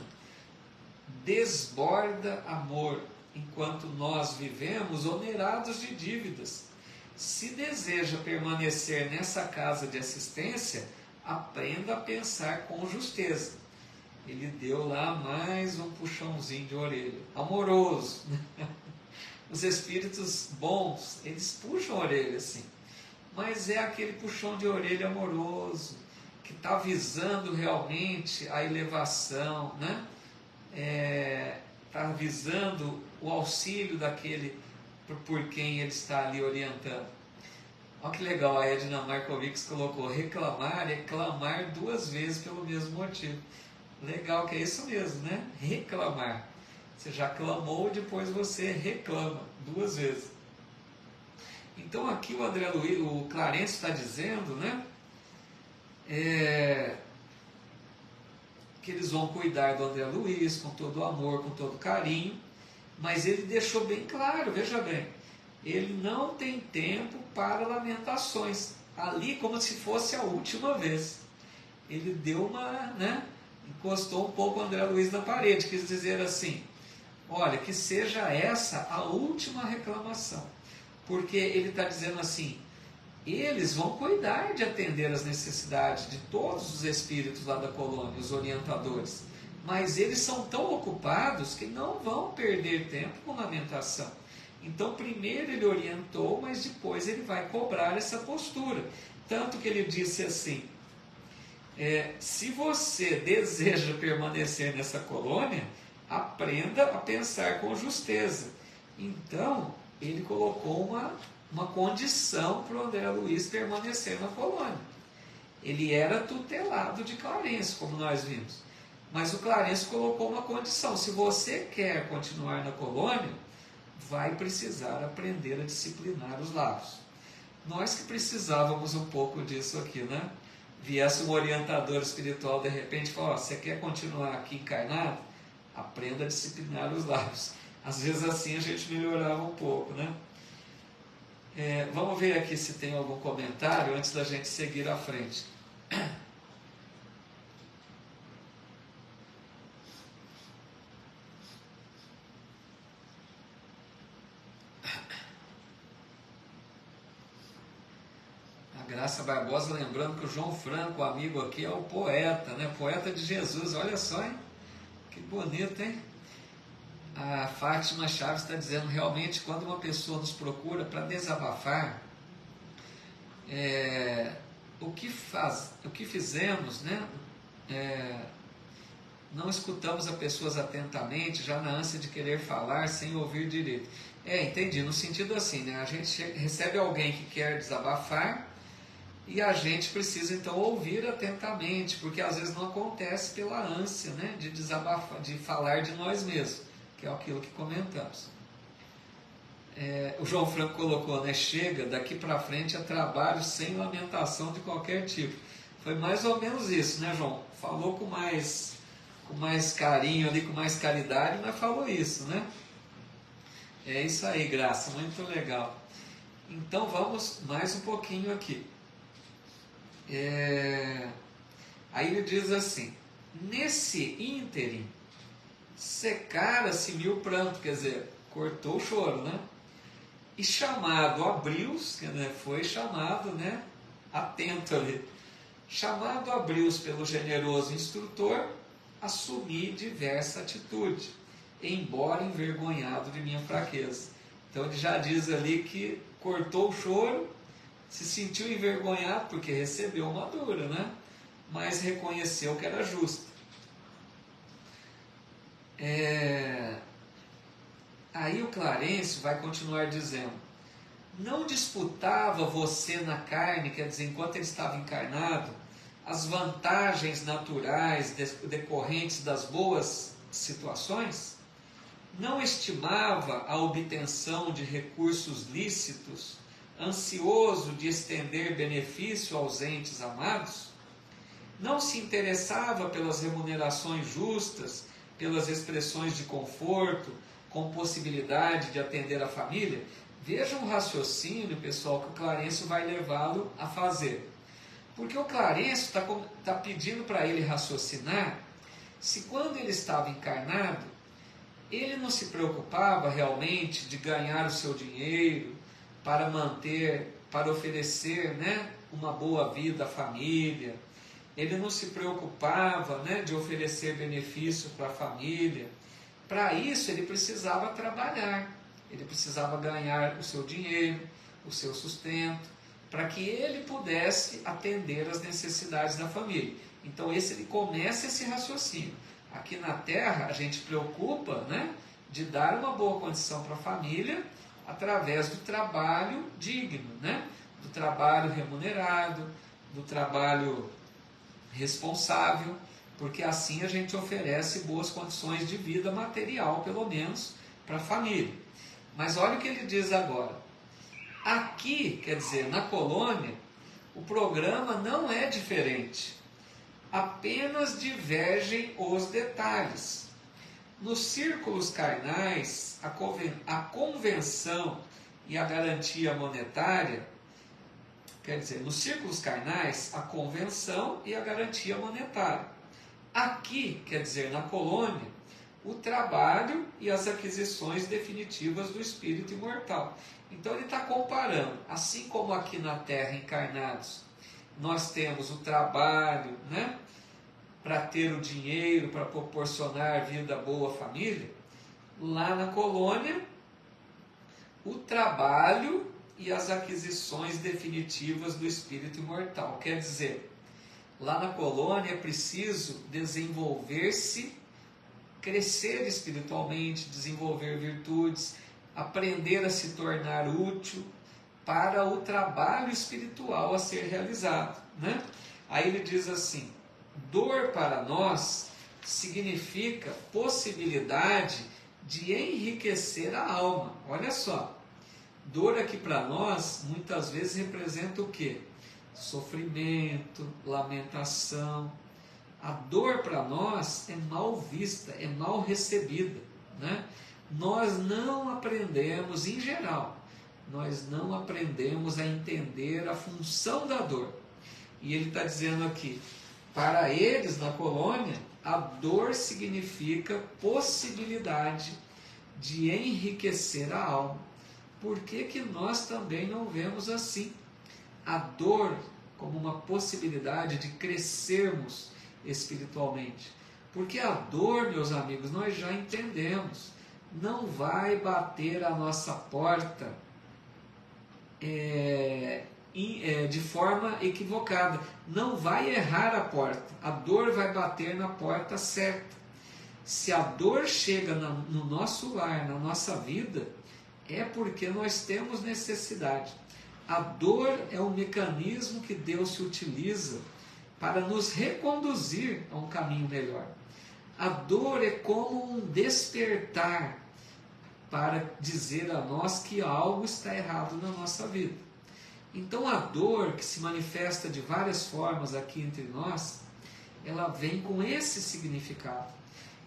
desborda amor, enquanto nós vivemos onerados de dívidas. Se deseja permanecer nessa casa de assistência, aprenda a pensar com justeza. Ele deu lá mais um puxãozinho de orelha, amoroso. Os espíritos bons, eles puxam a orelha assim, mas é aquele puxão de orelha amoroso, que está visando realmente a elevação, né? Está visando o auxílio daquele por quem ele está ali orientando. Olha que legal, a Edna Markovics colocou, reclamar é clamar duas vezes pelo mesmo motivo. Legal, que é isso mesmo, né? Reclamar. Você já clamou, depois você reclama duas vezes. Então aqui o André Luiz, o Clarence está dizendo, né? Que eles vão cuidar do André Luiz com todo o amor, com todo o carinho, mas ele deixou bem claro, veja bem, ele não tem tempo para lamentações, ali como se fosse a última vez. Ele deu uma, né, encostou um pouco o André Luiz na parede, quis dizer assim, olha, que seja essa a última reclamação, porque ele está dizendo assim, eles vão cuidar de atender as necessidades de todos os espíritos lá da colônia, os orientadores, mas eles são tão ocupados que não vão perder tempo com lamentação. Então primeiro ele orientou, mas depois ele vai cobrar essa postura, tanto que ele disse assim, se você deseja permanecer nessa colônia, aprenda a pensar com justeza. Então ele colocou uma condição para o André Luiz permanecer na colônia. Ele era tutelado de Clarence, como nós vimos. Mas o Clarence colocou uma condição. Se você quer continuar na colônia, vai precisar aprender a disciplinar os lábios. Nós que precisávamos um pouco disso aqui, né? Viesse um orientador espiritual de repente e falar, você quer continuar aqui encarnado? Aprenda a disciplinar os lábios. Às vezes assim a gente melhorava um pouco, né? Vamos ver aqui se tem algum comentário antes da gente seguir à frente. Graça Barbosa lembrando que o João Franco, o amigo aqui, é o poeta, né? Poeta de Jesus, olha só, hein? Que bonito, hein? A Fátima Chaves está dizendo, realmente, quando uma pessoa nos procura para desabafar, o que fizemos, né? Não escutamos as pessoas atentamente, já na ânsia de querer falar sem ouvir direito. Entendi, no sentido assim, né? A gente recebe alguém que quer desabafar, e a gente precisa então ouvir atentamente, porque às vezes não acontece pela ânsia, né, de desabafar, de falar de nós mesmos, que é aquilo que comentamos. O João Franco colocou, né, chega, daqui para frente é trabalho sem lamentação de qualquer tipo. Foi mais ou menos isso, né, João? Falou com mais carinho ali, com mais caridade, mas falou isso, né? É isso aí, Graça, muito legal. Então vamos mais um pouquinho aqui. Aí ele diz assim, nesse ínterim secara-se o pranto, quer dizer, cortou o choro, né? E chamado abriu-se, foi chamado, né? Atento ali, chamado abriu-se pelo generoso instrutor, assumi diversa atitude, embora envergonhado de minha fraqueza. Então ele já diz ali que cortou o choro, se sentiu envergonhado porque recebeu uma dura, né? Mas reconheceu que era justo. Aí o Clarencio vai continuar dizendo, não disputava você na carne, quer dizer, enquanto ele estava encarnado, as vantagens naturais decorrentes das boas situações? Não estimava a obtenção de recursos lícitos, ansioso de estender benefício aos entes amados? Não se interessava pelas remunerações justas, pelas expressões de conforto, com possibilidade de atender a família? Veja um raciocínio, pessoal, que o Clarencio vai levá-lo a fazer. Porque o Clarencio está pedindo para ele raciocinar se quando ele estava encarnado, ele não se preocupava realmente de ganhar o seu dinheiro para manter, para oferecer, né, uma boa vida à família. Ele não se preocupava, né, de oferecer benefício para a família. Para isso ele precisava trabalhar, ele precisava ganhar o seu dinheiro, o seu sustento, para que ele pudesse atender às necessidades da família. Então ele começa esse raciocínio. Aqui na Terra a gente preocupa, né, de dar uma boa condição para a família através do trabalho digno, né, do trabalho remunerado, do trabalho responsável, porque assim a gente oferece boas condições de vida material, pelo menos, para a família. Mas olha o que ele diz agora. Aqui, quer dizer, na colônia, o programa não é diferente. Apenas divergem os detalhes. Nos círculos carnais, a convenção e a garantia monetária, quer dizer, nos círculos carnais, a convenção e a garantia monetária. Aqui, quer dizer, na colônia, o trabalho e as aquisições definitivas do espírito imortal. Então ele está comparando, assim como aqui na Terra, encarnados, nós temos o trabalho, né, para ter o dinheiro, para proporcionar vida boa à família, lá na colônia, o trabalho e as aquisições definitivas do espírito imortal. Quer dizer, lá na colônia é preciso desenvolver-se, crescer espiritualmente, desenvolver virtudes, aprender a se tornar útil para o trabalho espiritual a ser realizado, né? Aí ele diz assim, dor para nós significa possibilidade de enriquecer a alma. Olha só, dor aqui para nós muitas vezes representa o quê? Sofrimento, lamentação. A dor para nós é mal vista, é mal recebida, né? Nós não aprendemos, em geral, nós não aprendemos a entender a função da dor. E ele está dizendo aqui, para eles na colônia, a dor significa possibilidade de enriquecer a alma. Por que que nós também não vemos assim? a dor como uma possibilidade de crescermos espiritualmente. Porque a dor, meus amigos, nós já entendemos, não vai bater a nossa porta de forma equivocada, não vai errar a porta, a dor vai bater na porta certa. Se a dor chega no nosso lar, na nossa vida, é porque nós temos necessidade. A dor é um mecanismo que Deus se utiliza para nos reconduzir a um caminho melhor. A dor é como um despertar para dizer a nós que algo está errado na nossa vida. Então a dor, que se manifesta de várias formas aqui entre nós, ela vem com esse significado.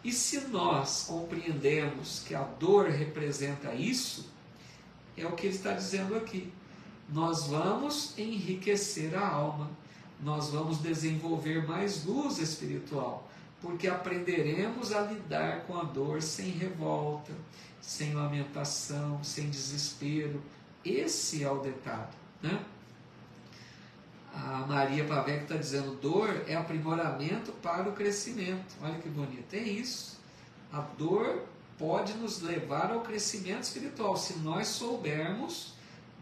E se nós compreendemos que a dor representa isso, é o que ele está dizendo aqui. Nós vamos enriquecer a alma, nós vamos desenvolver mais luz espiritual, porque aprenderemos a lidar com a dor sem revolta, sem lamentação, sem desespero. Esse é o detalhe, né? A Maria Pavec está dizendo, dor é aprimoramento para o crescimento. Olha que bonito, é isso. A dor pode nos levar ao crescimento espiritual, se nós soubermos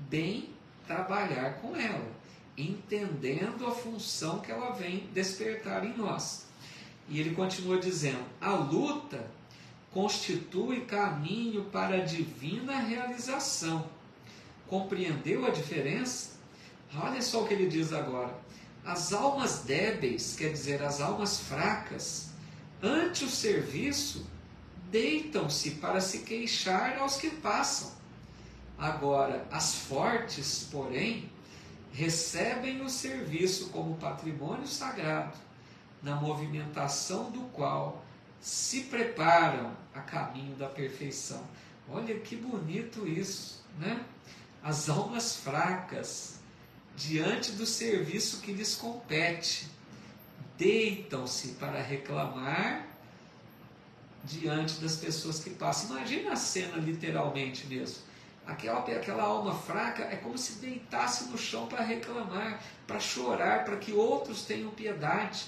bem trabalhar com ela, entendendo a função que ela vem despertar em nós. E ele continua dizendo, a luta constitui caminho para a divina realização. Compreendeu a diferença? Olha só o que ele diz agora. As almas débeis, quer dizer, as almas fracas, ante o serviço, deitam-se para se queixar aos que passam. Agora, as fortes, porém, recebem o serviço como patrimônio sagrado, na movimentação do qual se preparam a caminho da perfeição. Olha que bonito isso, né? As almas fracas, diante do serviço que lhes compete, deitam-se para reclamar diante das pessoas que passam. Imagina a cena literalmente mesmo. Aquela alma fraca é como se deitasse no chão para reclamar, para chorar, para que outros tenham piedade.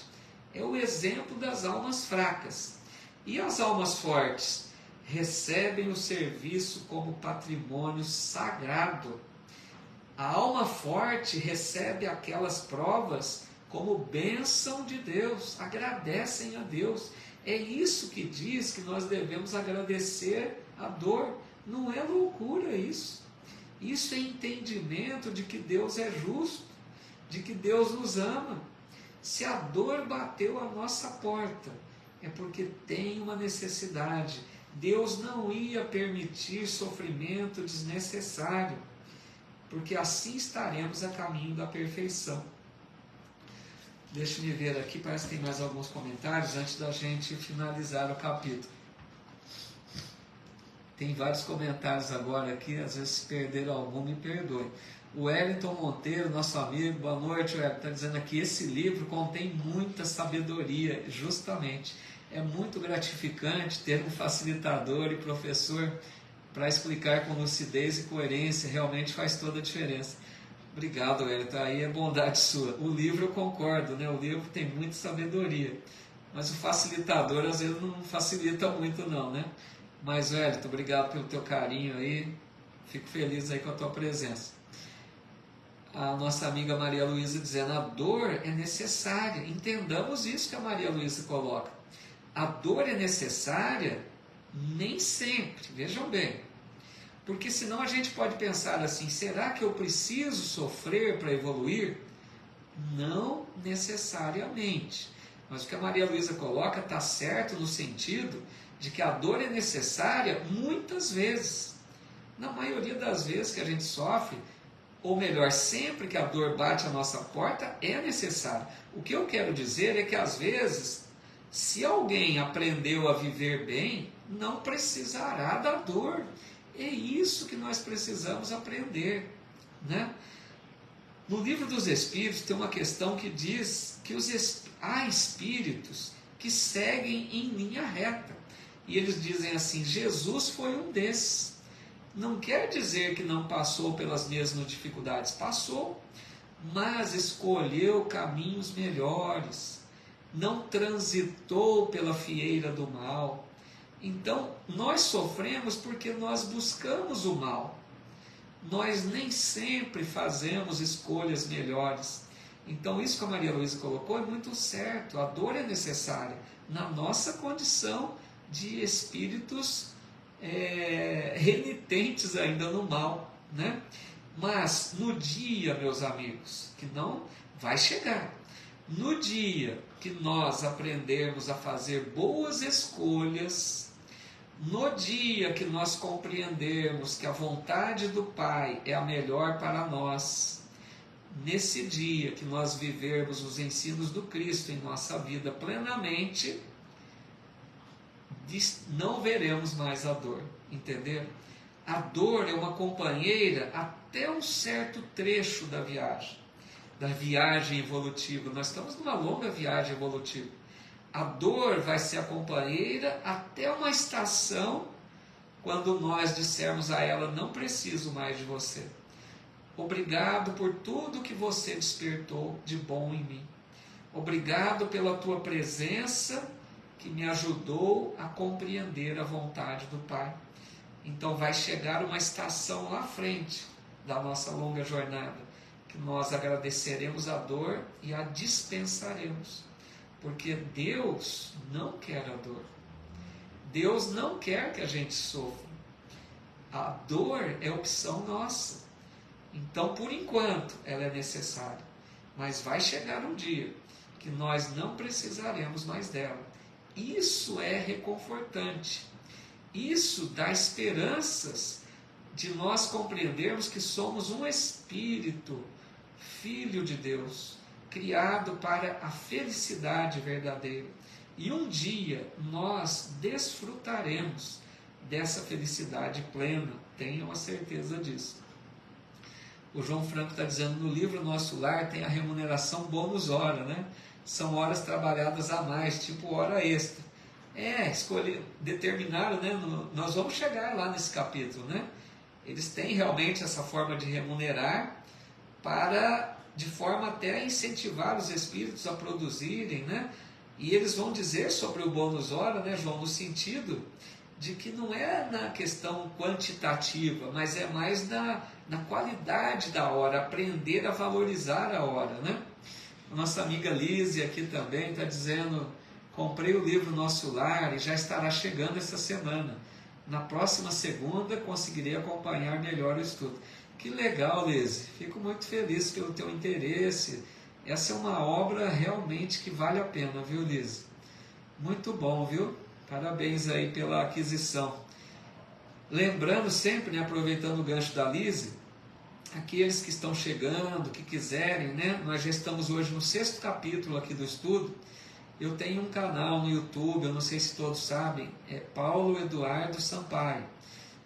É o exemplo das almas fracas. E as almas fortes recebem o serviço como patrimônio sagrado. A alma forte recebe aquelas provas como bênção de Deus, agradecem a Deus. É isso que diz que nós devemos agradecer a dor. Não é loucura isso. Isso é entendimento de que Deus é justo, de que Deus nos ama. Se a dor bateu à nossa porta, é porque tem uma necessidade. Deus não ia permitir sofrimento desnecessário, porque assim estaremos a caminho da perfeição. Deixa eu ver aqui, parece que tem mais alguns comentários antes da gente finalizar o capítulo. Tem vários comentários agora aqui, às vezes se perderam algum, me perdoe. O Wellington Monteiro, nosso amigo, boa noite, Wellington, está dizendo aqui, esse livro contém muita sabedoria, justamente. É muito gratificante ter um facilitador e professor para explicar com lucidez e coerência, realmente faz toda a diferença. Obrigado, Wellington, aí é bondade sua. O livro eu concordo, né? O livro tem muita sabedoria, mas o facilitador às vezes não facilita muito não, né? Mas, Wellington, obrigado pelo teu carinho aí, fico feliz aí com a tua presença. A nossa amiga Maria Luísa dizendo, a dor é necessária, entendamos isso que a Maria Luísa coloca. A dor é necessária nem sempre, vejam bem, porque senão a gente pode pensar assim, será que eu preciso sofrer para evoluir? Não necessariamente, mas o que a Maria Luísa coloca está certo no sentido de que a dor é necessária muitas vezes. Na maioria das vezes que a gente sofre, ou melhor, sempre que a dor bate à nossa porta, é necessário. O que eu quero dizer é que às vezes, se alguém aprendeu a viver bem, não precisará da dor. É isso que nós precisamos aprender, né? No livro dos Espíritos tem uma questão que diz que há espíritos que seguem em linha reta. E eles dizem assim, Jesus foi um desses. Não quer dizer que não passou pelas mesmas dificuldades, passou, mas escolheu caminhos melhores, não transitou pela fieira do mal. Então, nós sofremos porque nós buscamos o mal. Nós nem sempre fazemos escolhas melhores. Então, isso que a Maria Luísa colocou é muito certo. A dor é necessária na nossa condição de espíritos renitentes ainda no mal, né? Mas no dia, meus amigos, que não vai chegar, no dia que nós aprendermos a fazer boas escolhas, no dia que nós compreendermos que a vontade do Pai é a melhor para nós, nesse dia que nós vivermos os ensinos do Cristo em nossa vida plenamente, não veremos mais a dor, entenderam? A dor é uma companheira até um certo trecho da viagem evolutiva. Nós estamos numa longa viagem evolutiva. A dor vai ser a companheira até uma estação, quando nós dissermos a ela: não preciso mais de você. Obrigado por tudo que você despertou de bom em mim. Obrigado pela tua presença que me ajudou a compreender a vontade do Pai. Então vai chegar uma estação lá à frente da nossa longa jornada, que nós agradeceremos a dor e a dispensaremos. Porque Deus não quer a dor. Deus não quer que a gente sofra. A dor é opção nossa. Então, por enquanto, ela é necessária. Mas vai chegar um dia que nós não precisaremos mais dela. Isso é reconfortante. Isso dá esperanças de nós compreendermos que somos um espírito, filho de Deus, criado para a felicidade verdadeira. E um dia nós desfrutaremos dessa felicidade plena, tenham a certeza disso. O João Franco está dizendo no livro Nosso Lar tem a remuneração bônus hora, né? São horas trabalhadas a mais, tipo hora extra. Determinaram, né? Nós vamos chegar lá nesse capítulo, né? Eles têm realmente essa forma de remunerar de forma até a incentivar os espíritos a produzirem, né? E eles vão dizer sobre o bônus hora, né, João, no sentido de que não é na questão quantitativa, mas é mais na qualidade da hora, aprender a valorizar a hora, né? A nossa amiga Lízia aqui também está dizendo: comprei o livro Nosso Lar e já estará chegando essa semana. Na próxima segunda conseguirei acompanhar melhor o estudo. Que legal, Lízia. Fico muito feliz pelo teu interesse. Essa é uma obra realmente que vale a pena, viu, Lízia? Muito bom, viu? Parabéns aí pela aquisição. Lembrando sempre, né, aproveitando o gancho da Lízia, aqueles que estão chegando, que quiserem, né? Nós já estamos hoje no 6º capítulo aqui do estudo. Eu tenho um canal no YouTube, eu não sei se todos sabem, é Paulo Eduardo Sampaio.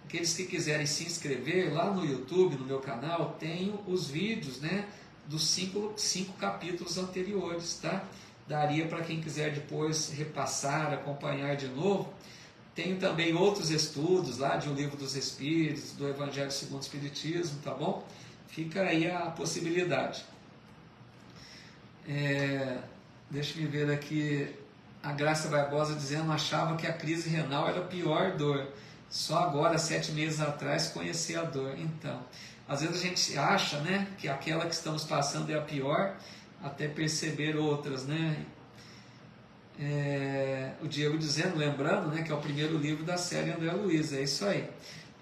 Aqueles que quiserem se inscrever lá no YouTube, no meu canal, tenho os vídeos, né, dos 5 capítulos anteriores, tá? Daria para quem quiser depois repassar, acompanhar de novo. Tenho também outros estudos lá de O Livro dos Espíritos, do Evangelho segundo o Espiritismo, tá bom? Fica aí a possibilidade. Deixa eu ver aqui, a Graça Barbosa dizendo: achava que a crise renal era a pior dor. Só agora, 7 meses atrás, conheci a dor. Então, às vezes a gente acha, né, que aquela que estamos passando é a pior, até perceber outras, né? O Diego dizendo, lembrando, né, que é o primeiro livro da série André Luiz, é isso aí.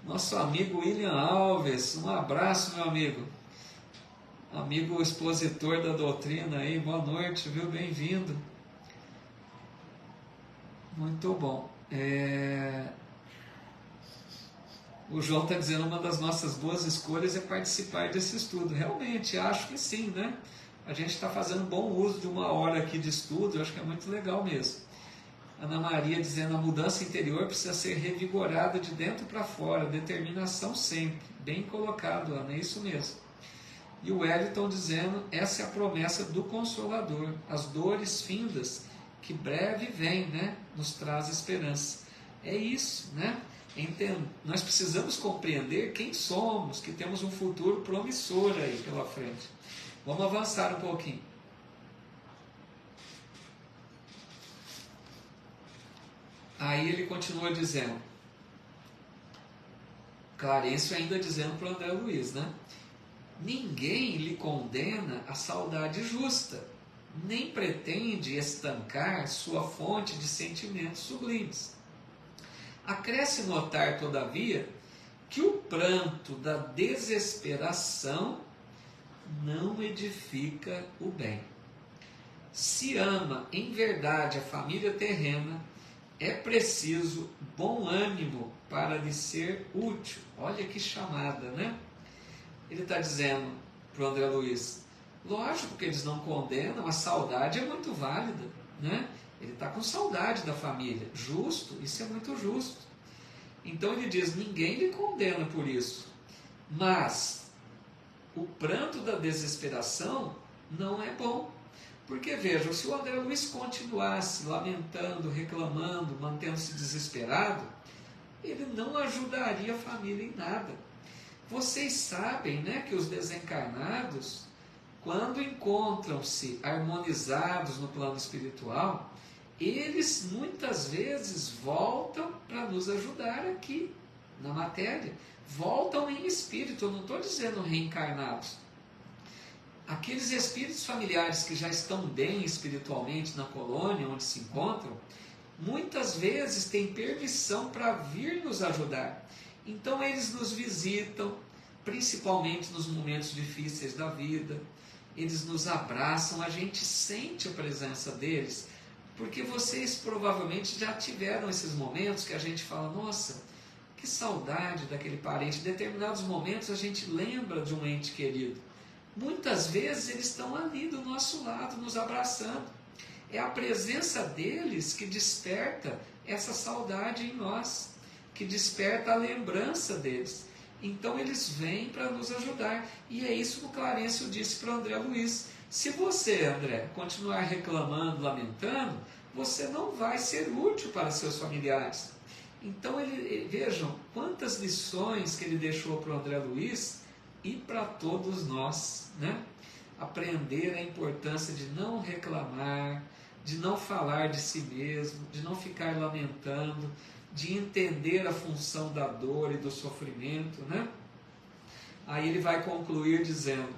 Nosso amigo William Alves, um abraço, meu amigo. Amigo expositor da doutrina aí, boa noite, viu? Bem-vindo. Muito bom. O João está dizendo: uma das nossas boas escolhas é participar desse estudo. Realmente, acho que sim, né? A gente está fazendo bom uso de uma hora aqui de estudo, eu acho que é muito legal mesmo. Ana Maria dizendo: a mudança interior precisa ser revigorada de dentro para fora, determinação sempre. Bem colocado, Ana, é isso mesmo. E o Wellington dizendo: essa é a promessa do Consolador, as dores findas que breve vem, né, nos traz esperança. É isso, né? Nós precisamos compreender quem somos, que temos um futuro promissor aí pela frente. Vamos avançar um pouquinho. Aí ele continua dizendo, Clarencio ainda dizendo para o André Luiz, né? Ninguém lhe condena a saudade justa, nem pretende estancar sua fonte de sentimentos sublimes. Acresce notar, todavia, que o pranto da desesperação não edifica o bem. Se ama em verdade a família terrena, é preciso bom ânimo para lhe ser útil. Olha que chamada, né? Ele está dizendo para o André Luiz, lógico que eles não condenam, a saudade é muito válida, né? Ele está com saudade da família, justo, isso é muito justo. Então ele diz, ninguém lhe condena por isso, mas o pranto da desesperação não é bom. Porque vejam, se o André Luiz continuasse lamentando, reclamando, mantendo-se desesperado, ele não ajudaria a família em nada. Vocês sabem, né, que os desencarnados, quando encontram-se harmonizados no plano espiritual, eles muitas vezes voltam para nos ajudar aqui, na matéria. Voltam em espírito, eu não estou dizendo reencarnados. Aqueles espíritos familiares que já estão bem espiritualmente na colônia onde se encontram, muitas vezes têm permissão para vir nos ajudar. Então eles nos visitam, principalmente nos momentos difíceis da vida, eles nos abraçam, a gente sente a presença deles, porque vocês provavelmente já tiveram esses momentos que a gente fala, nossa, que saudade daquele parente. Em determinados momentos a gente lembra de um ente querido. Muitas vezes eles estão ali do nosso lado, nos abraçando. É a presença deles que desperta essa saudade em nós, que desperta a lembrança deles. Então eles vêm para nos ajudar. E é isso que o Clarencio disse para o André Luiz. Se você, André, continuar reclamando, lamentando, você não vai ser útil para seus familiares. Então vejam quantas lições que ele deixou para o André Luiz e para todos nós, né? Aprender a importância de não reclamar, de não falar de si mesmo, de não ficar lamentando, de entender a função da dor e do sofrimento, né? Aí ele vai concluir dizendo,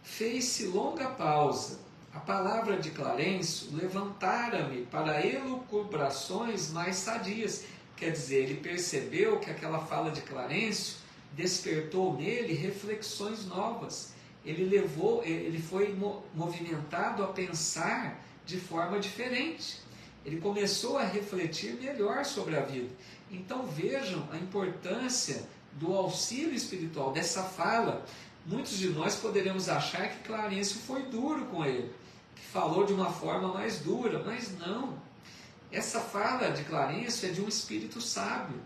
fez-se longa pausa, a palavra de Clarencio levantara-me para elucubrações mais sadias. Quer dizer, ele percebeu que aquela fala de Clarencio despertou nele reflexões novas. Ele foi movimentado a pensar de forma diferente. Ele começou a refletir melhor sobre a vida. Então vejam a importância do auxílio espiritual, dessa fala. Muitos de nós poderemos achar que Clarencio foi duro com ele, que falou de uma forma mais dura, mas não. Essa fala de Clarencio é de um espírito sábio,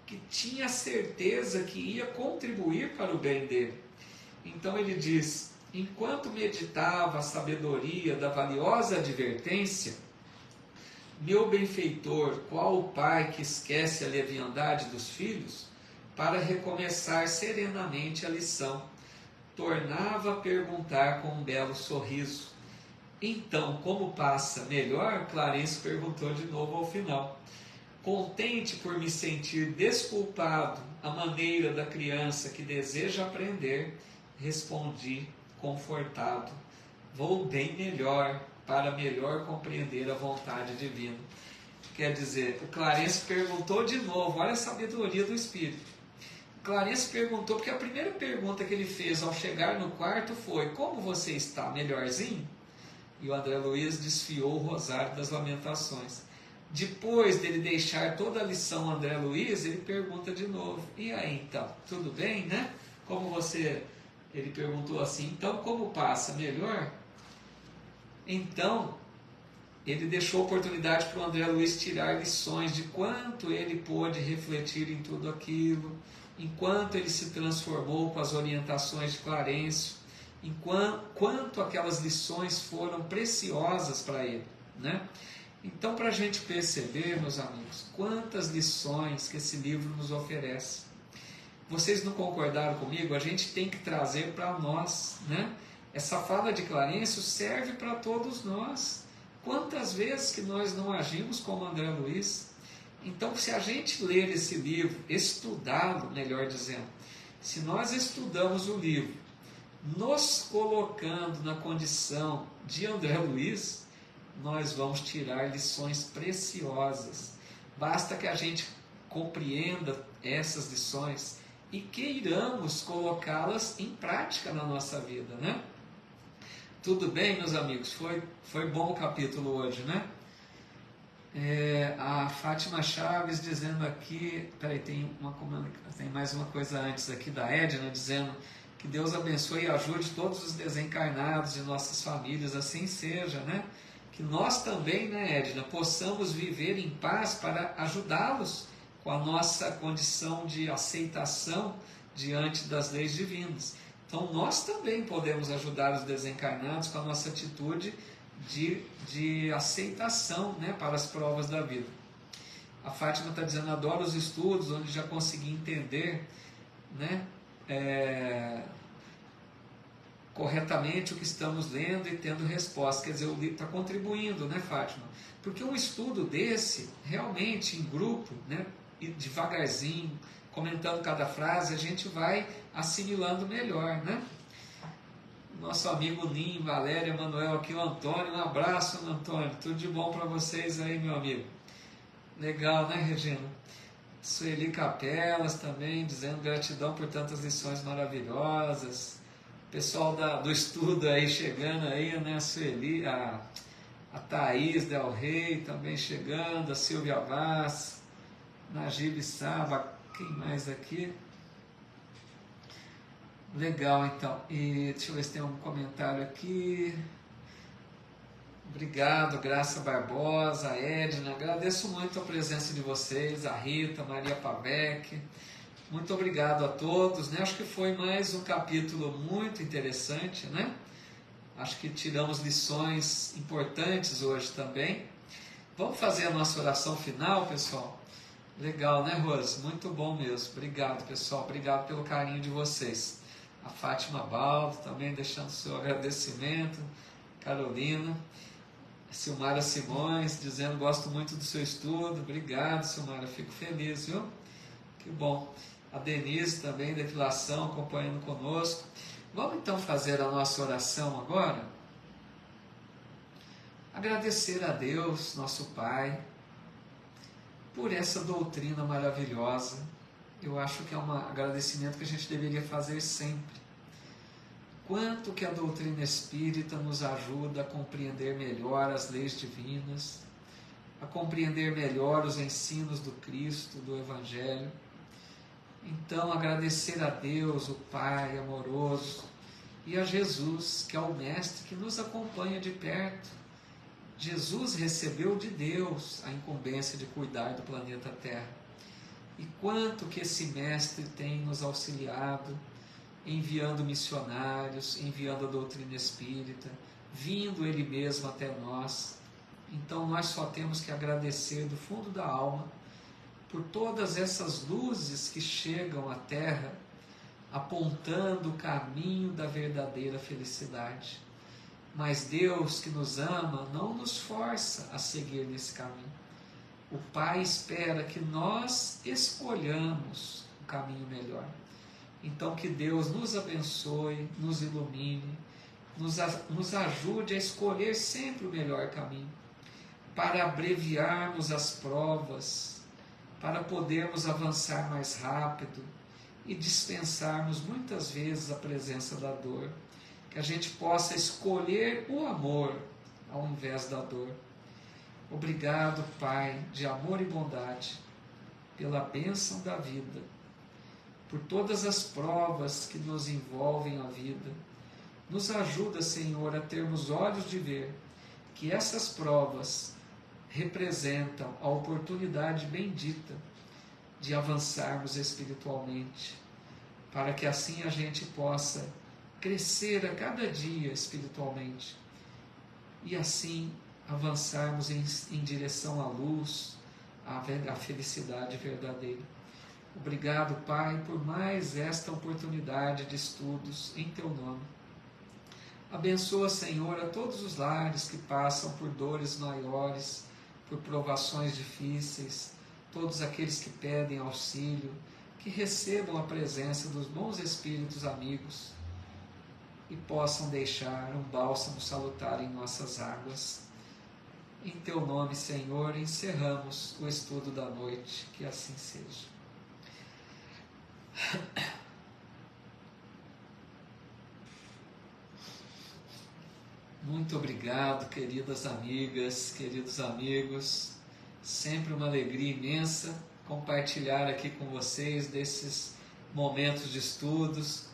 que tinha certeza que ia contribuir para o bem dele. Então ele diz, enquanto meditava a sabedoria da valiosa advertência, meu benfeitor, qual o pai que esquece a leviandade dos filhos, para recomeçar serenamente a lição, tornava a perguntar com um belo sorriso. Então, como passa melhor? Clarencio perguntou de novo ao final. Contente por me sentir desculpado à maneira da criança que deseja aprender, respondi confortado. Vou bem melhor, para melhor compreender a vontade divina. Quer dizer, o Clarencio perguntou de novo, olha a sabedoria do Espírito. O Clarencio perguntou, porque a primeira pergunta que ele fez ao chegar no quarto foi, como você está, melhorzinho? E o André Luiz desfiou o rosário das lamentações. Depois dele deixar toda a lição ao André Luiz, ele pergunta de novo, e aí então, tudo bem, né? Como você, ele perguntou assim, então como passa, melhor? Então, ele deixou a oportunidade para o André Luiz tirar lições de quanto ele pôde refletir em tudo aquilo, enquanto ele se transformou com as orientações de Clarencio, quanto aquelas lições foram preciosas para ele, né? Então, para a gente perceber, meus amigos, quantas lições que esse livro nos oferece. Vocês não concordaram comigo? A gente tem que trazer para nós, né, essa fala de Clarencio serve para todos nós. Quantas vezes que nós não agimos como André Luiz? Então, se a gente ler esse livro, estudá-lo, melhor dizendo, se nós estudamos o livro, nos colocando na condição de André Luiz, nós vamos tirar lições preciosas. Basta que a gente compreenda essas lições e queiramos colocá-las em prática na nossa vida, né? Tudo bem, meus amigos? Foi bom o capítulo hoje, né? A Fátima Chaves dizendo aqui, peraí, tem mais uma coisa antes aqui da Edna, dizendo que Deus abençoe e ajude todos os desencarnados de nossas famílias, assim seja, né? Que nós também, né, Edna, possamos viver em paz para ajudá-los com a nossa condição de aceitação diante das leis divinas. Então, nós também podemos ajudar os desencarnados com a nossa atitude de aceitação, né, para as provas da vida. A Fátima está dizendo, adoro os estudos, onde já consegui entender, né, corretamente o que estamos lendo e tendo resposta. Quer dizer, o livro está contribuindo, né, Fátima? Porque um estudo desse, realmente, em grupo, né, e devagarzinho, comentando cada frase, a gente vai assimilando melhor, né? Nosso amigo Nim, Valéria, Manuel, aqui o Antônio, um abraço, Antônio, tudo de bom para vocês aí, meu amigo. Legal, né, Regina? Sueli Capelas também, dizendo gratidão por tantas lições maravilhosas. Pessoal do estudo aí chegando aí, né? A Sueli, a Thaís Del Rey também chegando, a Silvia Vaz, Najib Saba, quem mais aqui? Legal, então. E deixa eu ver se tem algum comentário aqui. Obrigado, Graça Barbosa, Edna. Agradeço muito a presença de vocês, a Rita, Maria Pavec. Muito obrigado a todos, né? Acho que foi mais um capítulo muito interessante, né? Acho que tiramos lições importantes hoje também. Vamos fazer a nossa oração final, pessoal? Legal, né, Rose? Muito bom mesmo. Obrigado, pessoal. Obrigado pelo carinho de vocês. A Fátima Baldo também deixando seu agradecimento. Carolina. Silmara Simões dizendo, gosto muito do seu estudo. Obrigado, Silmara. Fico feliz, viu? Que bom. A Denise também, depilação, acompanhando conosco. Vamos então fazer a nossa oração agora? Agradecer a Deus, nosso Pai, por essa doutrina maravilhosa. Eu acho que é um agradecimento que a gente deveria fazer sempre. Quanto que a doutrina espírita nos ajuda a compreender melhor as leis divinas, a compreender melhor os ensinos do Cristo, do Evangelho. Então, agradecer a Deus, o Pai amoroso, e a Jesus, que é o Mestre que nos acompanha de perto. Jesus recebeu de Deus a incumbência de cuidar do planeta Terra. E quanto que esse Mestre tem nos auxiliado, enviando missionários, enviando a doutrina espírita, vindo Ele mesmo até nós. Então nós só temos que agradecer do fundo da alma por todas essas luzes que chegam à Terra, apontando o caminho da verdadeira felicidade. Mas Deus, que nos ama, não nos força a seguir nesse caminho. O Pai espera que nós escolhamos o caminho melhor. Então que Deus nos abençoe, nos ilumine, nos ajude a escolher sempre o melhor caminho, para abreviarmos as provas, para podermos avançar mais rápido e dispensarmos muitas vezes a presença da dor. Que a gente possa escolher o amor ao invés da dor. Obrigado, Pai, de amor e bondade, pela bênção da vida, por todas as provas que nos envolvem a vida. Nos ajuda, Senhor, a termos olhos de ver que essas provas representam a oportunidade bendita de avançarmos espiritualmente, para que assim a gente possa crescer a cada dia espiritualmente e assim avançarmos em direção à luz, à felicidade verdadeira. Obrigado, Pai, por mais esta oportunidade de estudos em Teu nome. Abençoa, Senhor, a todos os lares que passam por dores maiores, por provações difíceis, todos aqueles que pedem auxílio, que recebam a presença dos bons espíritos amigos e possam deixar um bálsamo salutar em nossas águas. Em Teu nome, Senhor, encerramos o estudo da noite, que assim seja. Muito obrigado, queridas amigas, queridos amigos. Sempre uma alegria imensa compartilhar aqui com vocês desses momentos de estudos.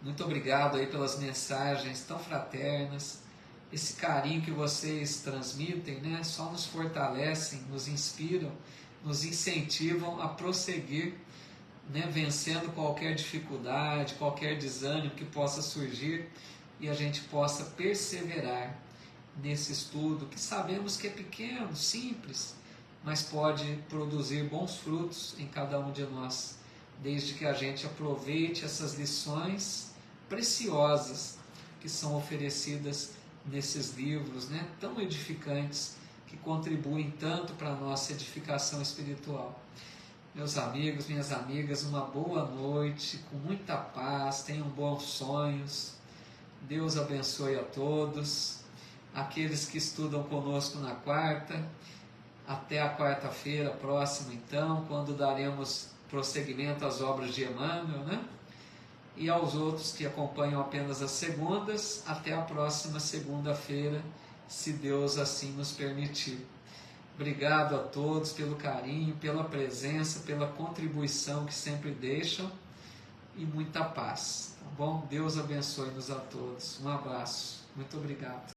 Muito obrigado aí pelas mensagens tão fraternas. Esse carinho que vocês transmitem, né, só nos fortalecem, nos inspiram, nos incentivam a prosseguir, né, vencendo qualquer dificuldade, qualquer desânimo que possa surgir, e a gente possa perseverar nesse estudo, que sabemos que é pequeno, simples, mas pode produzir bons frutos em cada um de nós, desde que a gente aproveite essas lições preciosas que são oferecidas nesses livros, né, tão edificantes, que contribuem tanto para a nossa edificação espiritual. Meus amigos, minhas amigas, uma boa noite, com muita paz, tenham bons sonhos. Deus abençoe a todos. Aqueles que estudam conosco na quarta, até a quarta-feira próxima, então, quando daremos prosseguimento às obras de Emmanuel, né? E aos outros que acompanham apenas as segundas, até a próxima segunda-feira, se Deus assim nos permitir. Obrigado a todos pelo carinho, pela presença, pela contribuição que sempre deixam, e muita paz. Tá bom? Deus abençoe-nos a todos. Um abraço. Muito obrigado.